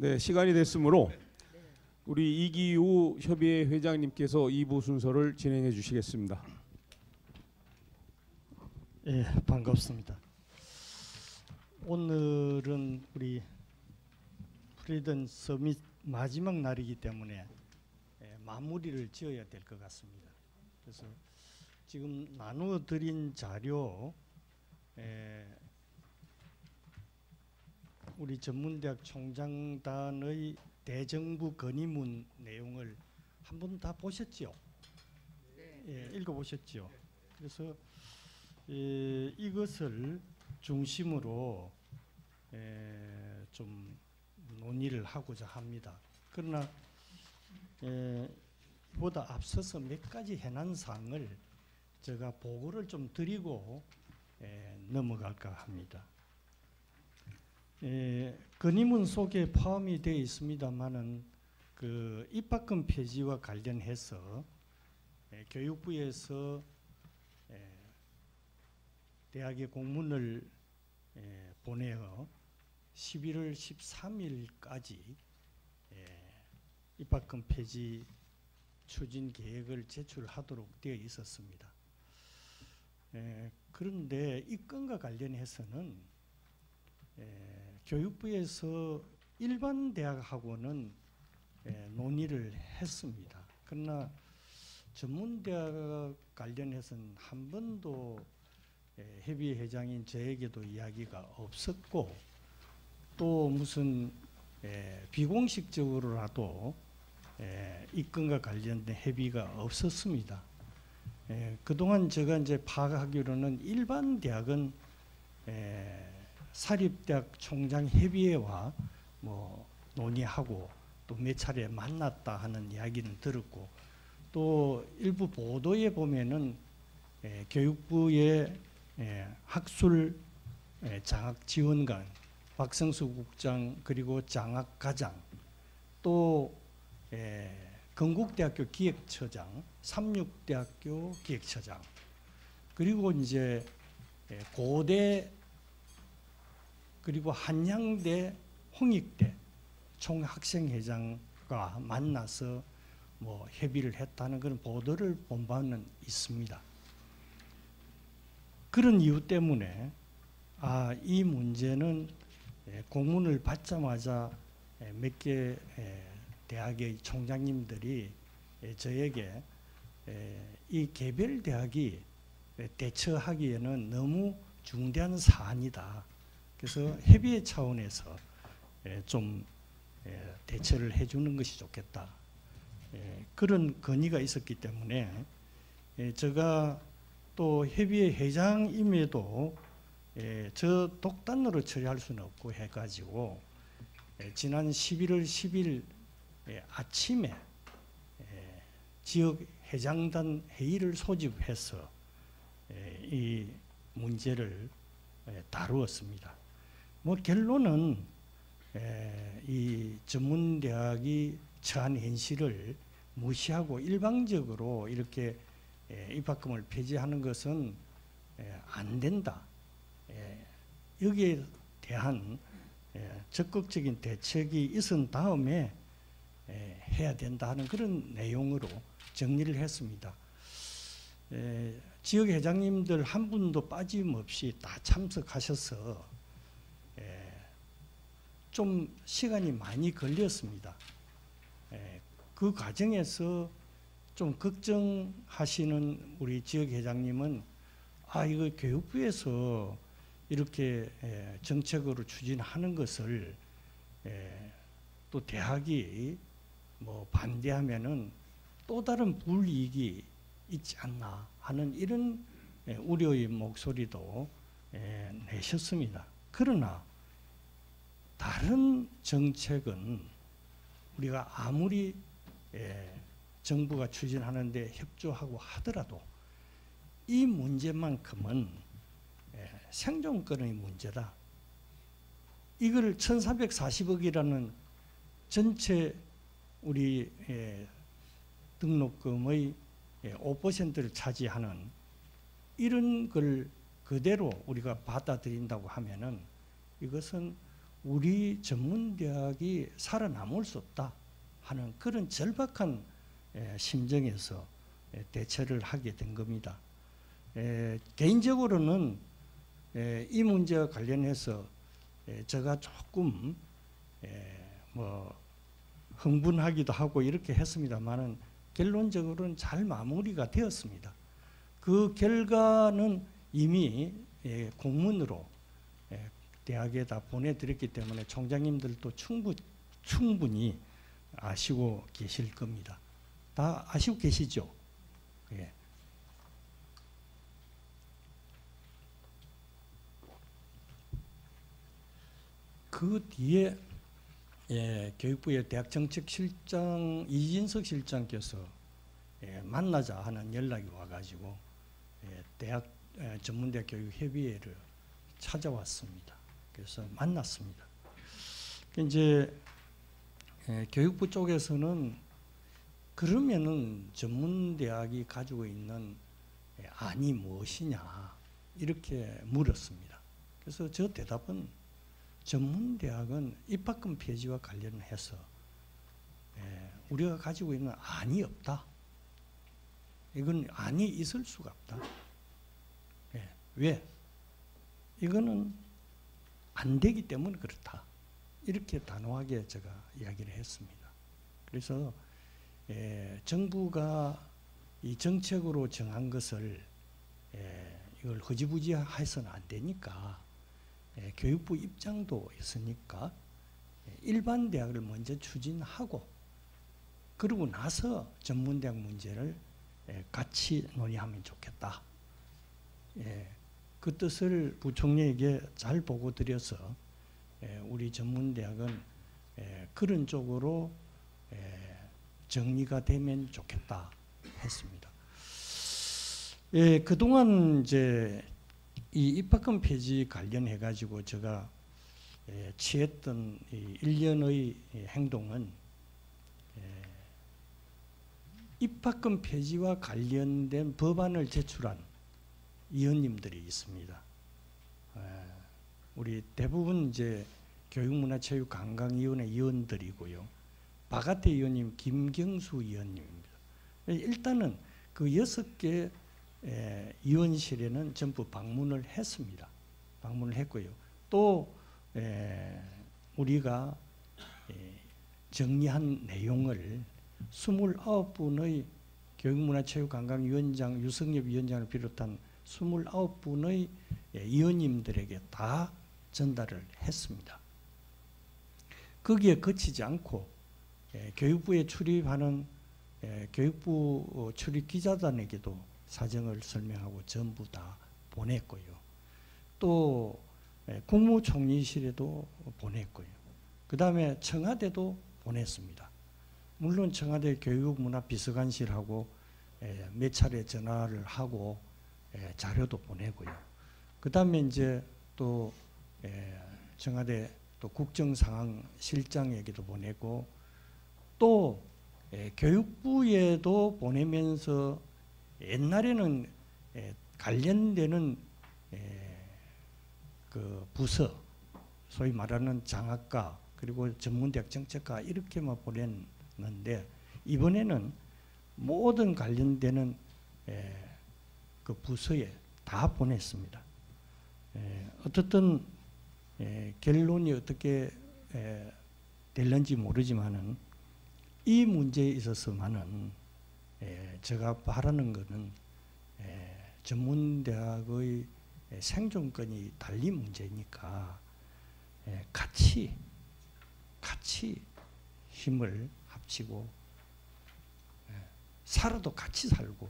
네, 시간이 됐으므로 우리 이기우 협의회 회장님께서 2부 순서를 진행해 주시겠습니다. 예, 반갑습니다. 오늘은 우리 프리던 서밋 마지막 날이기 때문에 마무리를 지어야 될 것 같습니다. 그래서 지금 나누어 드린 자료 우리 전문대학 총장단의 대정부 건의문 내용을 한번 다 보셨지요? 네. 예, 읽어보셨지요? 그래서 이것을 중심으로 좀 논의를 하고자 합니다. 그러나 보다 앞서서 몇 가지 해난 사항을 제가 보고를 좀 드리고 넘어갈까 합니다. 건의문 속에 포함이 되어 있습니다만은 그 입학금 폐지와 관련해서 교육부에서 대학에 공문을 보내어 11월 13일까지 입학금 폐지 추진 계획을 제출하도록 되어 있었습니다. 그런데 이 건과 관련해서는 교육부에서 일반 대학하고는 논의를 했습니다. 그러나 전문대학 관련해서는 한 번도 협의회 회장인 저에게도 이야기가 없었고 또 무슨 비공식적으로라도 이 건과 관련된 협의가 없었습니다. 그동안 제가 이제 파악하기로는 일반 대학은 사립대학 총장협의회와 뭐 논의하고 또 몇 차례 만났다 하는 이야기는 들었고 또 일부 보도에 보면은 교육부의 학술 장학지원관, 박성수 국장 그리고 장학과장 또 건국대학교 기획처장, 삼육대학교 기획처장 그리고 이제 고대 그리고 한양대, 홍익대 총학생회장과 만나서 뭐 협의를 했다는 그런 보도를 본 바는 있습니다. 그런 이유 때문에 이 문제는 공문을 받자마자 몇 개 대학의 총장님들이 저에게 이 개별 대학이 대처하기에는 너무 중대한 사안이다. 그래서 협의회 차원에서 좀 대처를 해주는 것이 좋겠다. 그런 건의가 있었기 때문에 제가 또 협의회 회장임에도 저 독단으로 처리할 수는 없고 해가지고 지난 11월 10일 아침에 지역 회장단 회의를 소집해서 이 문제를 다루었습니다. 뭐 결론은 이 전문대학이 처한 현실을 무시하고 일방적으로 이렇게 입학금을 폐지하는 것은 안 된다. 여기에 대한 적극적인 대책이 있은 다음에 해야 된다 하는 그런 내용으로 정리를 했습니다. 지역 회장님들 한 분도 빠짐없이 다 참석하셔서 좀 시간이 많이 걸렸습니다. 그 과정에서 좀 걱정하시는 우리 지역 회장님은 이거 교육부에서 이렇게 정책으로 추진하는 것을 또 대학이 뭐 반대하면은 또 다른 불이익이 있지 않나 하는 이런 우려의 목소리도 내셨습니다. 그러나 다른 정책은 우리가 아무리 정부가 추진하는데 협조하고 하더라도 이 문제만큼은 생존권의 문제다. 이걸 1,340억이라는 전체 우리 등록금의 5%를 차지하는 이런 걸 그대로 우리가 받아들인다고 하면은 이것은 우리 전문대학이 살아남을 수 없다 하는 그런 절박한 심정에서 대처를 하게 된 겁니다. 개인적으로는 이 문제와 관련해서 제가 조금 뭐 흥분하기도 하고 이렇게 했습니다만은 결론적으로는 잘 마무리가 되었습니다. 그 결과는 이미 공문으로 대학에다 보내드렸기 때문에 총장님들도 충분히 아시고 계실 겁니다. 다 아시고 계시죠? 예. 그 뒤에 교육부의 대학정책실장 이진석 실장께서 만나자 하는 연락이 와가지고 대학 전문대학 교육협의회를 찾아왔습니다. 그래서 만났습니다. 이제 교육부 쪽에서는 그러면은 전문대학이 가지고 있는 안이 무엇이냐 이렇게 물었습니다. 그래서 저 대답은 전문대학은 입학금 폐지와 관련해서 우리가 가지고 있는 안이 없다. 이건 안이 있을 수가 없다. 왜? 이거는 안 되기 때문에 그렇다. 이렇게 단호하게 제가 이야기를 했습니다. 그래서 정부가 이 정책으로 정한 것을 이걸 허지부지 해서는 안 되니까 교육부 입장도 있으니까 일반 대학을 먼저 추진하고 그러고 나서 전문대학 문제를 같이 논의하면 좋겠다. 그 뜻을 부총리에게 잘 보고 드려서 우리 전문대학은 그런 쪽으로 정리가 되면 좋겠다 했습니다. 그동안 이제 이 입학금 폐지 관련해 가지고 제가 취했던 이 일련의 행동은 입학금 폐지와 관련된 법안을 제출한 위원님들이 있습니다. 우리 대부분 이제 교육문화체육관광위원회 위원들이고요. 바가태 위원님, 김경수 위원님입니다. 일단은 그 6개 위원실에는 전부 방문을 했습니다. 방문을 했고요. 또 우리가 정리한 내용을 29분의 교육문화체육관광위원장 유성엽 위원장을 비롯한 29분의 위원님들에게 다 전달을 했습니다. 거기에 그치지 않고 교육부에 출입하는 교육부 출입 기자단에게도 사정을 설명하고 전부 다 보냈고요. 또 국무총리실에도 보냈고요. 그 다음에 청와대도 보냈습니다. 물론 청와대 교육문화비서관실하고 몇 차례 전화를 하고 자료도 보내고요. 그 다음에 이제 또 청와대 또 국정상황실장에게도 보내고 또 교육부에도 보내면서 옛날에는 관련되는 그 부서 소위 말하는 장학과 그리고 전문대학 정책과 이렇게만 보냈는데 이번에는 모든 관련되는 그 부서에 다 보냈습니다. 어떻든 결론이 어떻게 될는지 모르지만은 이 문제에 있어서만은 제가 바라는 것은 전문대학의 생존권이 달린 문제니까 같이 힘을 합치고 살아도 같이 살고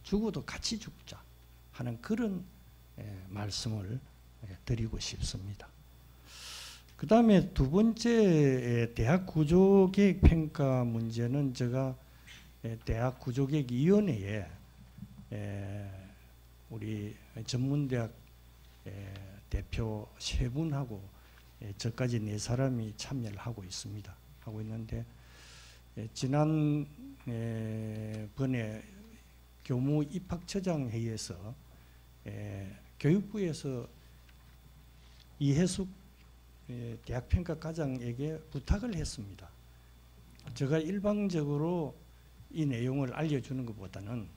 죽어도 같이 죽자 하는 그런 말씀을 드리고 싶습니다. 그 다음에 두 번째 대학 구조계획 평가 문제는 제가 대학 구조계획위원회에 우리 전문대학 대표 3분하고 저까지 4사람이 참여를 하고 있습니다. 하고 있는데 지난 번에 교무 입학처장 회의에서 교육부에서 이해숙 대학평가과장에게 부탁을 했습니다. 제가 일방적으로 이 내용을 알려주는 것보다는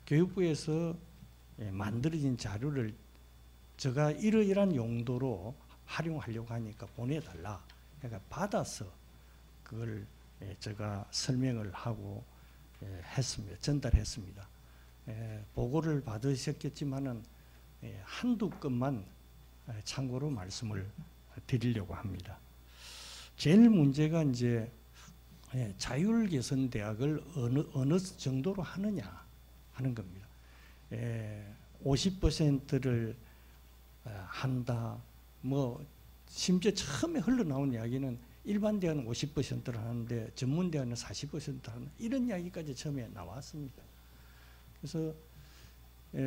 교육부에서 만들어진 자료를 제가 이러이러한 용도로 활용하려고 하니까 보내달라. 그러니까 받아서 그걸 제가 설명을 하고 했습니다. 전달했습니다. 보고를 받으셨겠지만은 한두 건만 참고로 말씀을 드리려고 합니다. 제일 문제가 이제 자율개선대학을 어느 정도로 하느냐 하는 겁니다. 50%를 한다. 뭐 심지어 처음에 흘러나온 이야기는 일반 대학은 50%를 하는데 전문 대학은 40% 하는 이런 이야기까지 처음에 나왔습니다. 그래서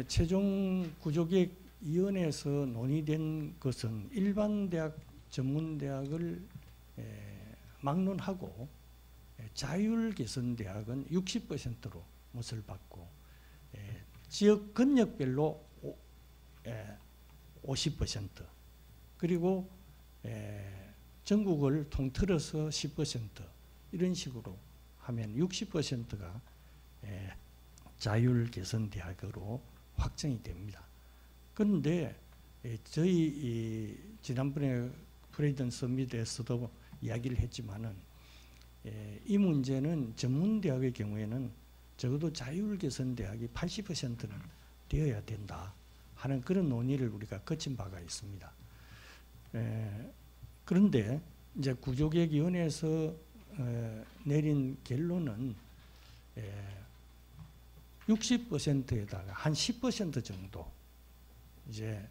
최종 구조개혁위원회에서 논의된 것은 일반 대학, 전문 대학을 막론하고 자율개선대학은 60%로 못을 받고 지역 권역별로 50% 그리고 전국을 통틀어서 10% 이런 식으로 하면 60%가 자율개선대학으로 확정이 됩니다. 그런데 저희 지난번에 프레이든 서밋에서도 이야기를 했지만은 이 문제는 전문대학의 경우에는 적어도 자율개선대학이 80%는 되어야 된다 하는 그런 논의를 우리가 거친 바가 있습니다. 그런데 이제 구조개혁위원회에서 내린 결론은 60%에다가 한 10% 정도 이제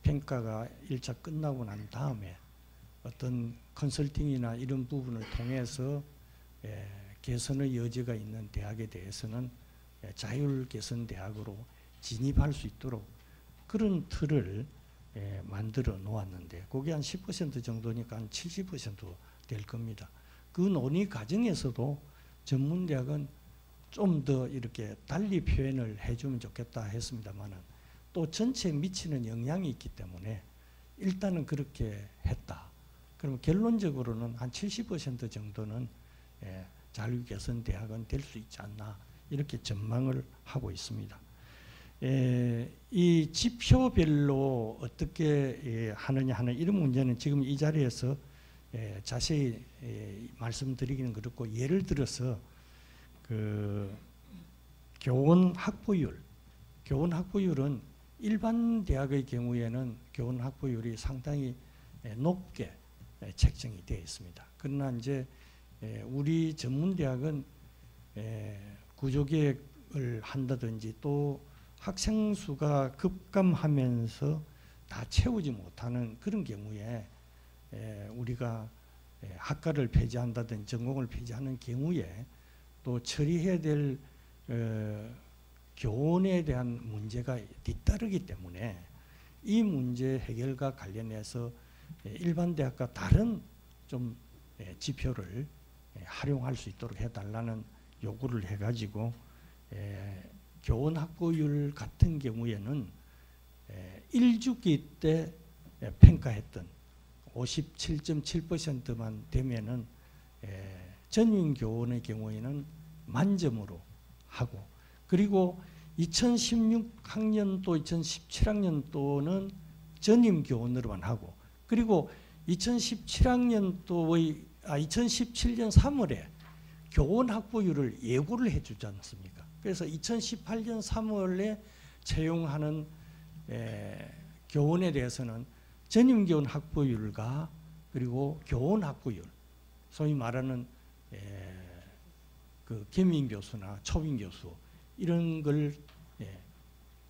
평가가 1차 끝나고 난 다음에 어떤 컨설팅이나 이런 부분을 통해서 개선의 여지가 있는 대학에 대해서는 자율개선대학으로 진입할 수 있도록 그런 틀을 만들어 놓았는데 그게 한 10% 정도니까 한 70% 될 겁니다. 그 논의 과정에서도 전문대학은 좀 더 이렇게 달리 표현을 해주면 좋겠다 했습니다만은 또 전체에 미치는 영향이 있기 때문에 일단은 그렇게 했다. 그럼 결론적으로는 한 70% 정도는 자율개선대학은 될 수 있지 않나 이렇게 전망을 하고 있습니다. 이 지표별로 어떻게 하느냐 하는 이런 문제는 지금 이 자리에서 자세히 말씀드리기는 그렇고 예를 들어서 그 교원 확보율은 일반 대학의 경우에는 교원 확보율이 상당히 높게 책정이 되어 있습니다. 그러나 이제 우리 전문 대학은 구조개혁을 한다든지 또 학생 수가 급감하면서 다 채우지 못하는 그런 경우에 우리가 학과를 폐지한다든지 전공을 폐지하는 경우에 또 처리해야 될 교원에 대한 문제가 뒤따르기 때문에 이 문제 해결과 관련해서 일반 대학과 다른 좀 지표를 활용할 수 있도록 해달라는 요구를 해가지고 교원 확보율 같은 경우에는 1주기 때 평가했던 57.7%만 되면은 전임 교원의 경우에는 만점으로 하고 그리고 2016학년도, 2017학년도는 전임 교원으로만 하고 그리고 2017년도 3월에 교원 확보율을 예고를 해주지 않습니까? 그래서 2018년 3월에 채용하는 교원에 대해서는 전임 교원 확보율과 그리고 교원 확보율, 소위 말하는 그 겸임 교수나 초임 교수 이런 걸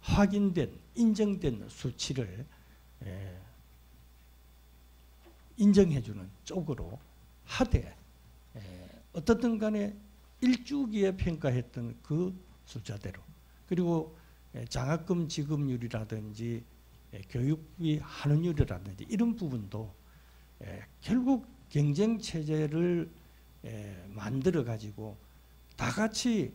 확인된 인정된 수치를 인정해주는 쪽으로 하되 어떻든 간에 1주기에 평가했던 그 숫자대로 그리고 장학금 지급률이라든지 교육비 환원율이라든지 이런 부분도 결국 경쟁체제를 만들어 가지고 다 같이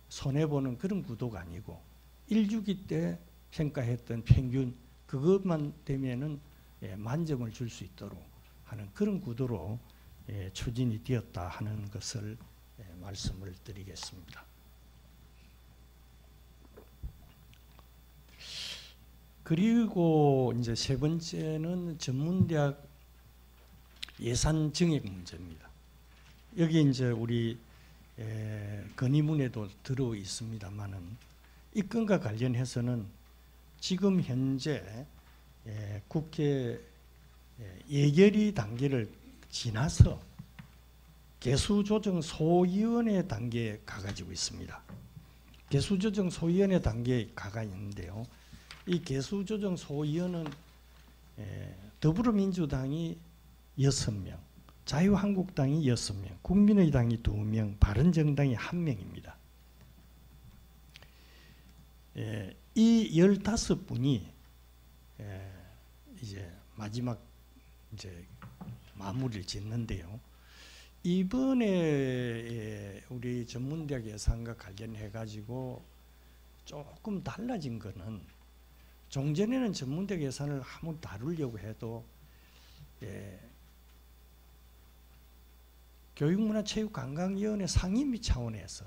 손해보는 그런 구도가 아니고 1주기 때 평가했던 평균 그것만 되면은 만점을 줄 수 있도록 하는 그런 구도로 추진이 되었다 하는 것을 말씀을 드리겠습니다. 그리고 이제 세 번째는 전문대학 예산 증액 문제입니다. 여기 이제 우리 건의문에도 들어 있습니다만은 이 건과 관련해서는 지금 현재 국회 예결위 단계를 지나서 개수조정 소위원회 단계에 가가지고 있습니다. 개수조정 소위원회 단계에 가가 있는데요. 이 개수조정소위원은 더불어민주당이 6명, 자유한국당이 6명, 국민의당이 2명, 바른정당이 1명입니다. 이 15분이 이제 마지막 이제 마무리를 짓는데요. 이번에 우리 전문대학 예산과 관련해 가지고 조금 달라진 거는 종전에는 전문대학 예산을 한번 다루려고 해도 교육문화체육관광위원회 상임위 차원에서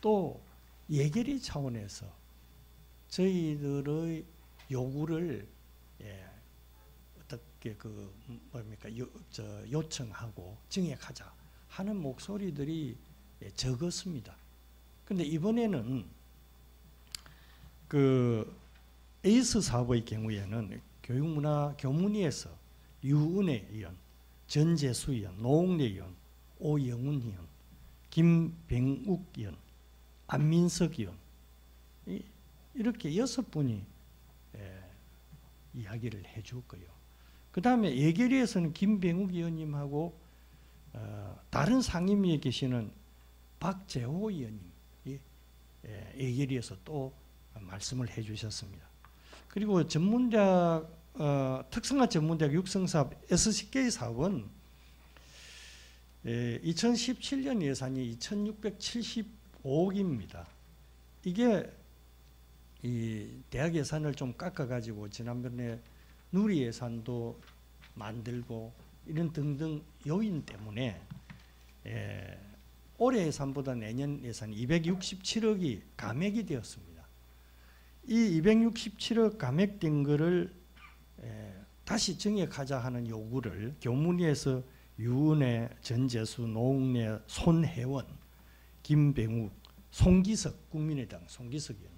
또 예결위 차원에서 저희들의 요구를 어떻게 요청하고 증액하자 하는 목소리들이 적었습니다. 그런데 이번에는 에이스 사업의 경우에는 교문위에서 유은혜 의원, 전재수 의원, 노웅래 의원, 오영훈 의원, 김병욱 의원, 안민석 의원 이렇게 6분이 이야기를 해줬고요. 그 다음에 예결위에서는 김병욱 의원님하고 다른 상임위에 계시는 박재호 의원님이 예결위에서 또 말씀을 해주셨습니다. 그리고 전문대학 특성화 전문대학 육성사업 SCK 사업은 2017년 예산이 2,675억입니다. 이게 이 대학 예산을 좀 깎아가지고 지난번에 누리 예산도 만들고 이런 등등 요인 때문에 올해 예산보다 내년 예산 267억이 감액이 되었습니다. 이 267억 감액된 거를 다시 증액하자 하는 요구를 교문위에서 유은혜, 전재수, 노웅래, 손혜원, 김병욱, 송기석, 국민의당 송기석 의원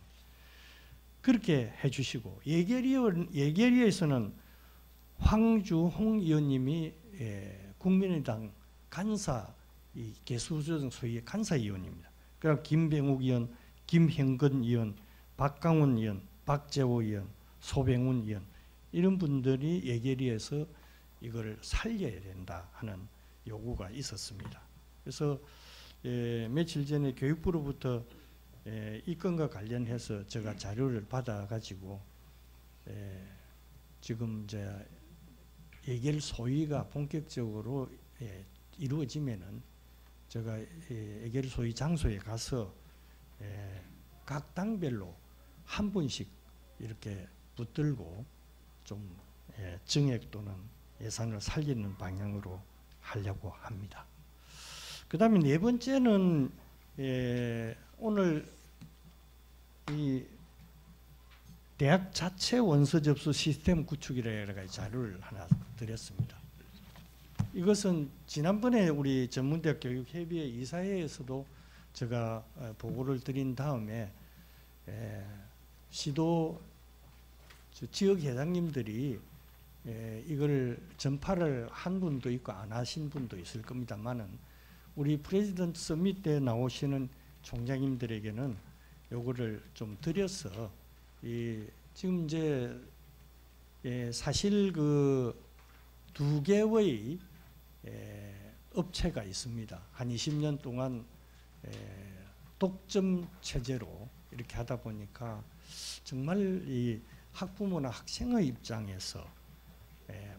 그렇게 해주시고 예결위에서는 황주홍 의원님이 국민의당 간사 개수조정 소위의 간사위원입니다. 그리고 김병욱 의원, 김형근 의원, 박강훈 의원, 박재호 의원, 소병훈 의원 이런 분들이 예결위에서 이걸 살려야 된다 하는 요구가 있었습니다. 그래서 며칠 전에 교육부로부터 이 건과 관련해서 제가 자료를 받아가지고 지금 이제 예결 소위가 본격적으로 이루어지면은 제가 예결 소위 장소에 가서 각 당별로 한 분씩 이렇게 붙들고 좀 증액 또는 예산을 살리는 방향으로 하려고 합니다. 그 다음에 네 번째는 오늘 이 대학 자체 원서 접수 시스템 구축이라는 자료를 하나 드렸습니다. 이것은 지난번에 우리 전문대학 교육협의회 이사회에서도 제가 보고를 드린 다음에 시도 지역 회장님들이 이걸 전파를 한 분도 있고 안 하신 분도 있을 겁니다만은 우리 프레지던트 서밋 때 나오시는 총장님들에게는 요거를 좀 드려서 지금 이제 사실 그 2개의 업체가 있습니다. 한 20년 동안 독점 체제로 이렇게 하다 보니까 정말 이 학부모나 학생의 입장에서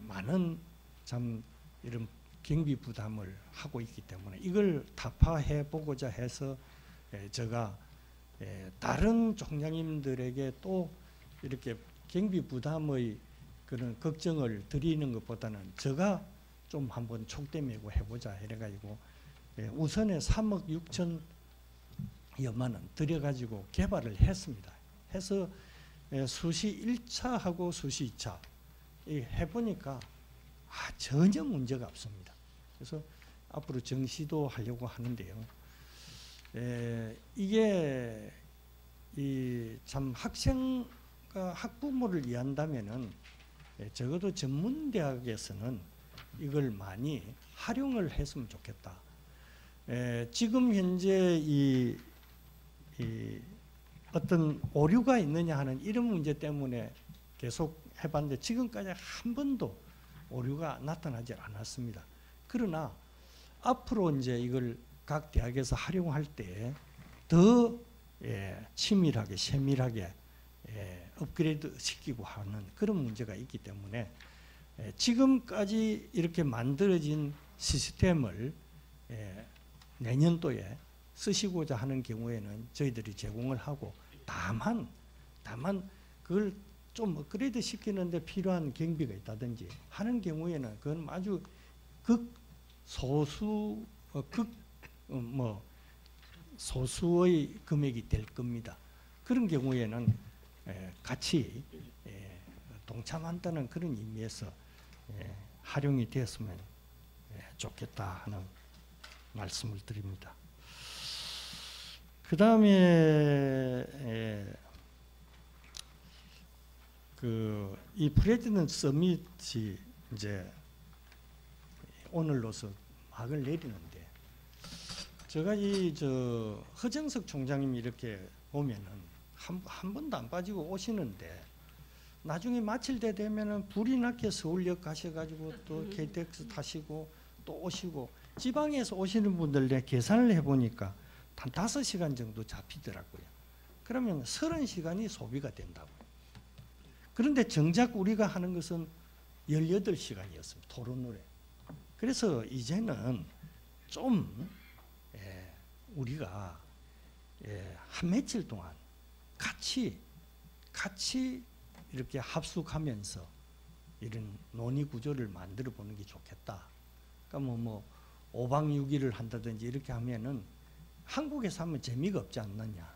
많은 참 이런 경비 부담을 하고 있기 때문에 이걸 타파해 보고자 해서 제가 다른 총장님들에게 또 이렇게 경비 부담의 그런 걱정을 드리는 것보다는 제가 좀 한번 촉대 메고 해보자 해가지고 우선에 3억 6천여만 원 들여가지고 개발을 했습니다. 해서 수시 1차하고 수시 2차 해보니까 전혀 문제가 없습니다. 그래서 앞으로 정시도 하려고 하는데요. 이게 참 학생과 학부모를 위한다면은 적어도 전문대학에서는 이걸 많이 활용을 했으면 좋겠다. 지금 현재 이 어떤 오류가 있느냐 하는 이런 문제 때문에 계속 해봤는데 지금까지 한 번도 오류가 나타나지 않았습니다. 그러나 앞으로 이제 이걸 각 대학에서 활용할 때 더 치밀하게 세밀하게 업그레이드 시키고 하는 그런 문제가 있기 때문에 지금까지 이렇게 만들어진 시스템을 내년도에 쓰시고자 하는 경우에는 저희들이 제공을 하고 다만 그걸 좀 업그레이드 시키는데 필요한 경비가 있다든지 하는 경우에는 그건 아주 소수의 금액이 될 겁니다. 그런 경우에는 같이 동참한다는 그런 의미에서 활용이 되었으면 좋겠다 하는 말씀을 드립니다. 그 다음에 이 프레지던트 서밋이 이제 오늘로서 막을 내리는데 제가 허정석 총장님이 이렇게 보면은 한 번도 안 빠지고 오시는데 나중에 마칠 때 되면은 불이 나게 서울역 가셔가지고 또 KTX 타시고 또 오시고 지방에서 오시는 분들 내 계산을 해보니까 한 5시간 정도 잡히더라고요. 그러면 30시간이 소비가 된다고요. 그런데 정작 우리가 하는 것은 18시간이었습니다. 토론으로. 그래서 이제는 좀 우리가 한 며칠 동안 같이 이렇게 합숙하면서 이런 논의 구조를 만들어 보는 게 좋겠다. 그러니까 뭐 5박 6일을 한다든지 이렇게 하면은 한국에서 하면 재미가 없지 않느냐.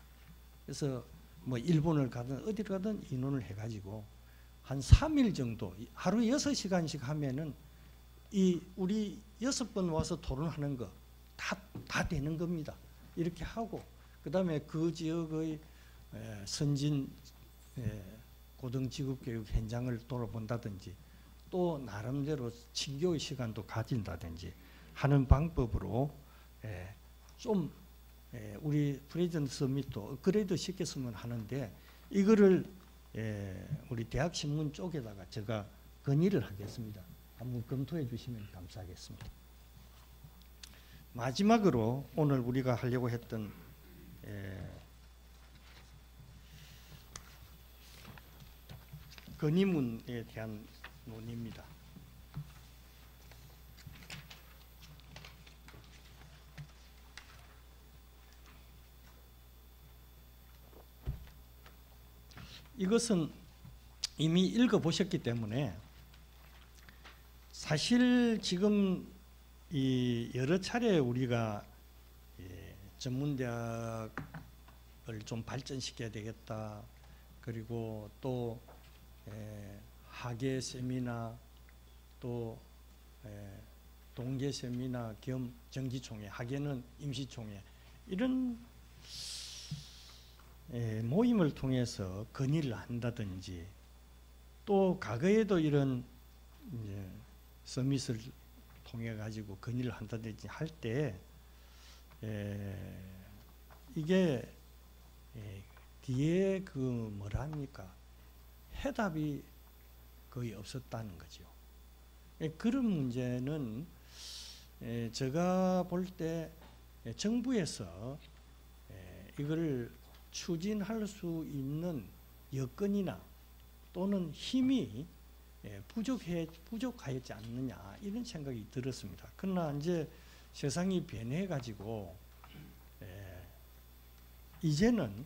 그래서 뭐 일본을 가든 어디를 가든 인원을 해가지고 한 3일 정도 하루 6시간씩 하면은 우리 6번 와서 토론하는 거 다 되는 겁니다. 이렇게 하고 그 다음에 그 지역의 선진 고등직업교육 현장을 돌아본다든지 또 나름대로 친교의 시간도 가진다든지 하는 방법으로 좀 우리 프레지던트 서밋도 업그레이드 시켰으면 하는데 이거를 우리 대학신문 쪽에다가 제가 건의를 하겠습니다. 한번 검토해 주시면 감사하겠습니다. 마지막으로 오늘 우리가 하려고 했던 건의문에 대한 논의입니다. 이것은 이미 읽어보셨기 때문에 사실 지금 이 여러 차례 우리가 전문대학을 좀 발전시켜야 되겠다. 그리고 또 학예 세미나 또 동계 세미나 겸 정기총회, 학예는 임시총회 이런 모임을 통해서 건의를 한다든지 또 과거에도 이런 서밋을 통해 가지고 건의를 한다든지 할 때 이게 뒤에 그 뭐라 합니까? 해답이 거의 없었다는 거죠. 그런 문제는 제가 볼 때 정부에서 이걸 추진할 수 있는 여건이나 또는 힘이 부족하였지 않느냐 이런 생각이 들었습니다. 그러나 이제 세상이 변해가지고 이제는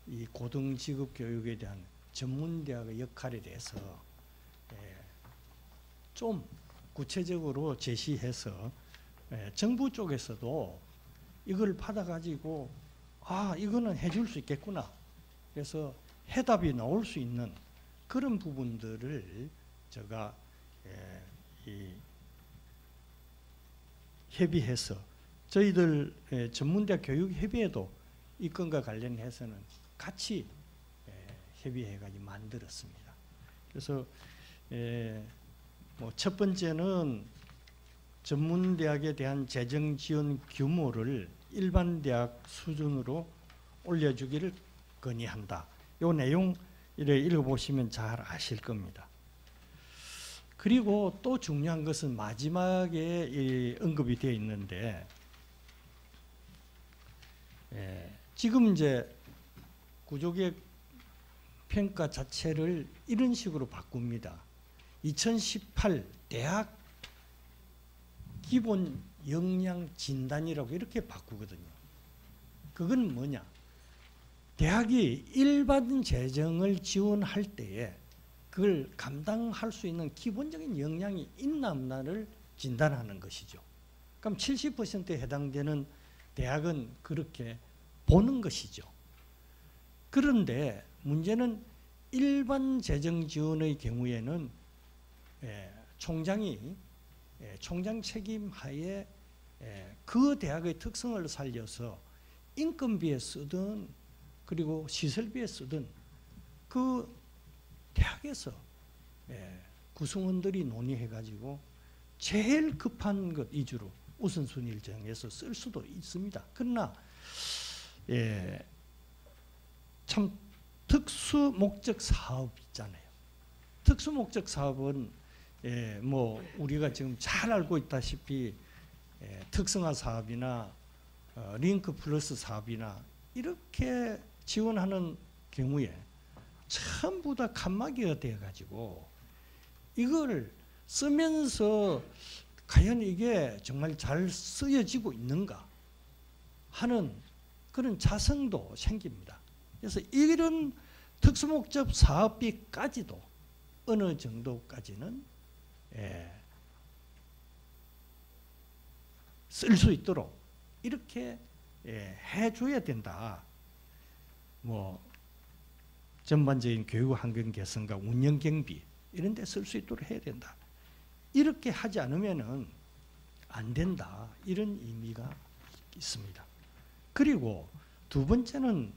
이 고등직업교육에 대한 전문대학의 역할에 대해서 좀 구체적으로 제시해서 정부 쪽에서도 이걸 받아가지고 이거는 해줄 수 있겠구나. 그래서 해답이 나올 수 있는 그런 부분들을 제가 협의해서 저희들 전문대학 교육협의회도 이 건과 관련해서는 같이 협의해가지고 만들었습니다. 그래서 첫 번째는 전문대학에 대한 재정 지원 규모를 일반 대학 수준으로 올려주기를 건의한다. 이 내용 읽어보시면 잘 아실 겁니다. 그리고 또 중요한 것은 마지막에 언급이 되어 있는데 지금 이제 구조개혁 평가 자체를 이런 식으로 바꿉니다. 2018 대학 기본 역량 진단이라고 이렇게 바꾸거든요. 그건 뭐냐? 대학이 일반 재정을 지원할 때에 그걸 감당할 수 있는 기본적인 역량이 있나 없나를 진단하는 것이죠. 그럼 70%에 해당되는 대학은 그렇게 보는 것이죠. 그런데 문제는 일반 재정 지원의 경우에는 총장이 총장 책임 하에 그 대학의 특성을 살려서 인건비에 쓰든 그리고 시설비에 쓰든 그 대학에서 구성원들이 논의해가지고 제일 급한 것 위주로 우선순위를 정해서 쓸 수도 있습니다. 그러나 참 특수 목적 사업 있잖아요. 특수 목적 사업은 뭐 우리가 지금 잘 알고 있다시피 특성화 사업이나 링크 플러스 사업이나 이렇게 지원하는 경우에 전부 다 칸막이가 되어가지고 이걸 쓰면서 과연 이게 정말 잘 쓰여지고 있는가 하는 그런 자성도 생깁니다. 그래서 이런 특수목적 사업비까지도 어느 정도까지는 쓸 수 있도록 이렇게 해줘야 된다. 뭐 전반적인 교육 환경 개선과 운영 경비 이런 데 쓸 수 있도록 해야 된다. 이렇게 하지 않으면은 안 된다. 이런 의미가 있습니다. 그리고 두 번째는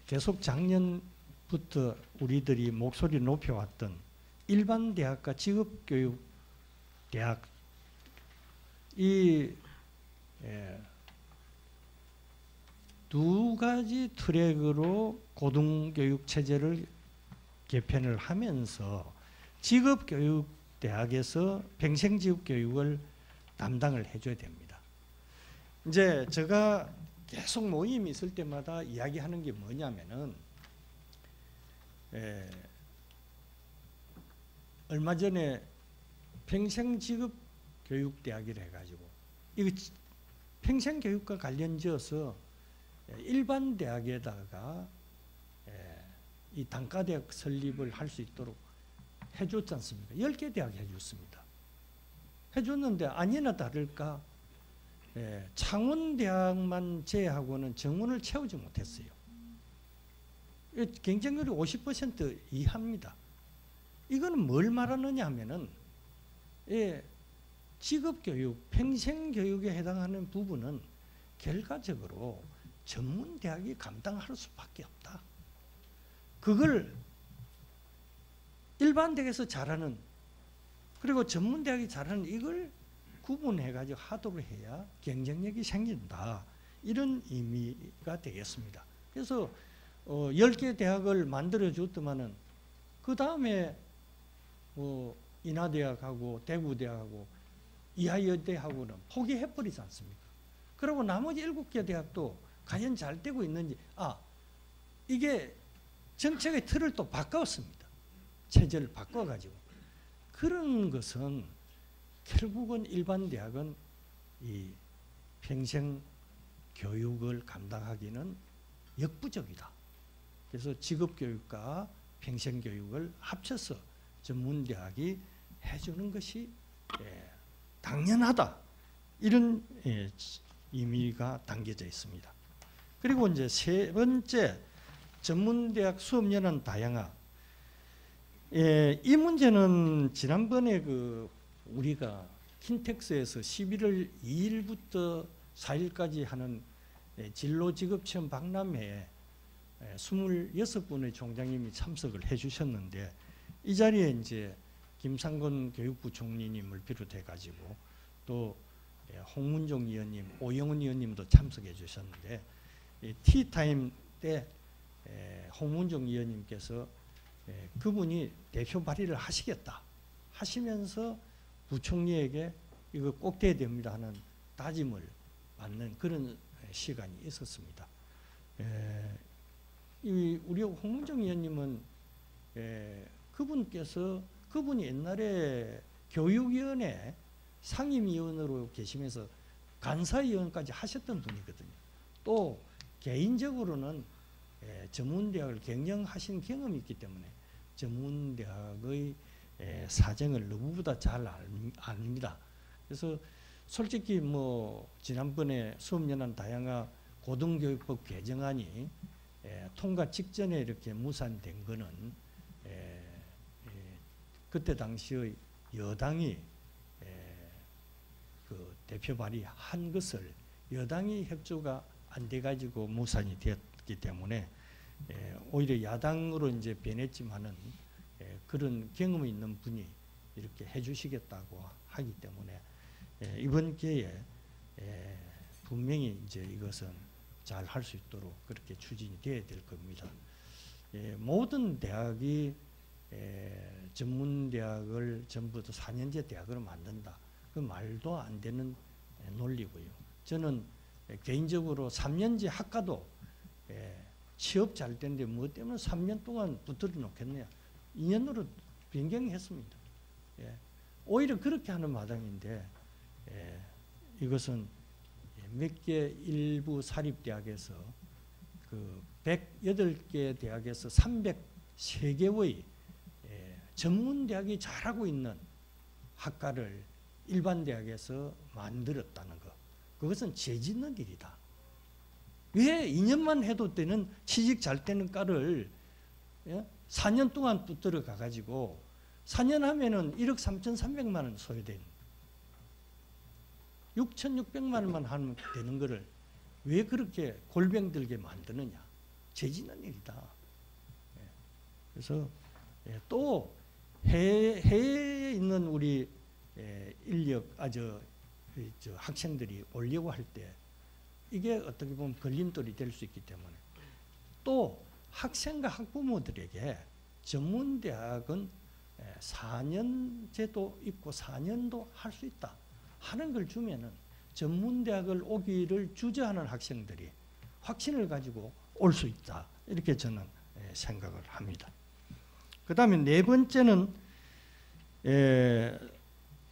계속 작년부터 우리들이 목소리를 높여왔던 일반 대학과 직업교육 대학 이 두 가지 트랙으로 고등교육 체제를 개편을 하면서 직업교육 대학에서 평생직업교육을 담당을 해줘야 됩니다. 이제 제가 계속 모임이 있을 때마다 이야기하는 게 뭐냐면은 얼마 전에 평생직업교육대학이라 해가지고 이거 평생교육과 관련지어서 일반 대학에다가 이 단과대학 설립을 할 수 있도록 해줬지 않습니까? 10개 대학 해줬습니다. 해줬는데 아니나 다를까 창원대학만 제외하고는 정원을 채우지 못했어요. 경쟁률이 50% 이하입니다. 이거는 뭘 말하느냐 하면은 직업교육, 평생교육에 해당하는 부분은 결과적으로 전문대학이 감당할 수밖에 없다. 그걸 일반 대학에서 잘하는 그리고 전문대학이 잘하는 이걸 구분해가지고 하도록 해야 경쟁력이 생긴다. 이런 의미가 되겠습니다. 그래서 10개 대학을 만들어줬더만은 그 다음에 인하대학하고 대구대학하고 이하여대하고는 포기해버리지 않습니까? 그리고 나머지 7개 대학도 과연 잘 되고 있는지 이게 정책의 틀을 또 바꿨습니다. 체제를 바꿔가지고 그런 것은 결국은 일반 대학은 이 평생 교육을 감당하기는 역부족이다. 그래서 직업교육과 평생교육을 합쳐서 전문대학이 해주는 것이 당연하다. 이런 의미가 담겨져 있습니다. 그리고 이제 세 번째, 전문대학 수업연한 다양화. 이 문제는 지난번에 우리가 킨텍스에서 11월 2일부터 4일까지 하는 진로직업체험 박람회에 26분의 총장님이 참석을 해주셨는데, 이 자리에 이제 김상곤 교육부 총리님을 비롯해 가지고 또 홍문종 의원님, 오영훈 의원님도 참석해 주셨는데, 티타임 때 홍문종 의원님께서 그분이 대표 발의를 하시겠다 하시면서 부총리에게 이거 꼭 돼야 됩니다 하는 다짐을 받는 그런 시간이 있었습니다. 우리 홍문정 의원님은 그분이 옛날에 교육위원회 상임위원으로 계시면서 간사위원까지 하셨던 분이거든요. 또 개인적으로는 전문대학을 경영하신 경험이 있기 때문에 전문대학의 사정을 누구보다 잘 압니다. 그래서 솔직히 지난번에 수업연한 다양화 고등교육법 개정안이 통과 직전에 이렇게 무산된 거는 그때 당시의 여당이 그 대표 발의한 것을 여당이 협조가 안 돼 가지고 무산이 되었기 때문에 오히려 야당으로 이제 변했지만은 그런 경험이 있는 분이 이렇게 해주시겠다고 하기 때문에 이번 기회에 분명히 이제 이것은 잘 할 수 있도록 그렇게 추진이 되어야 될 겁니다. 모든 대학이 전문대학을 전부 다 4년제 대학으로 만든다. 그 말도 안 되는 논리고요. 저는 개인적으로 3년제 학과도 취업 잘 되는데 뭐 때문에 3년 동안 붙들어 놓겠네요. 2년으로 변경했습니다. 오히려 그렇게 하는 마당인데 이것은 몇 개 일부 사립대학에서 그 108개 대학에서 303개의 전문대학이 잘하고 있는 학과를 일반 대학에서 만들었다는 것. 그것은 죄 짓는 일이다. 왜 2년만 해도 되는 취직 잘 되는 과를 4년 동안 붙들어 가가지고 4년 하면은 1억 3,300만 원 소요된 6,600만 원만 하면 되는 거를 왜 그렇게 골병 들게 만드느냐. 죄 짓는 일이다. 그래서 또 해외에 있는 우리 인력, 학생들이 오려고 할 때 이게 어떻게 보면 걸림돌이 될 수 있기 때문에 또 학생과 학부모들에게 전문대학은 4년제도 있고 4년도 할 수 있다 하는 걸 주면은 전문대학을 오기를 주저하는 학생들이 확신을 가지고 올 수 있다. 이렇게 저는 생각을 합니다. 그 다음에 네 번째는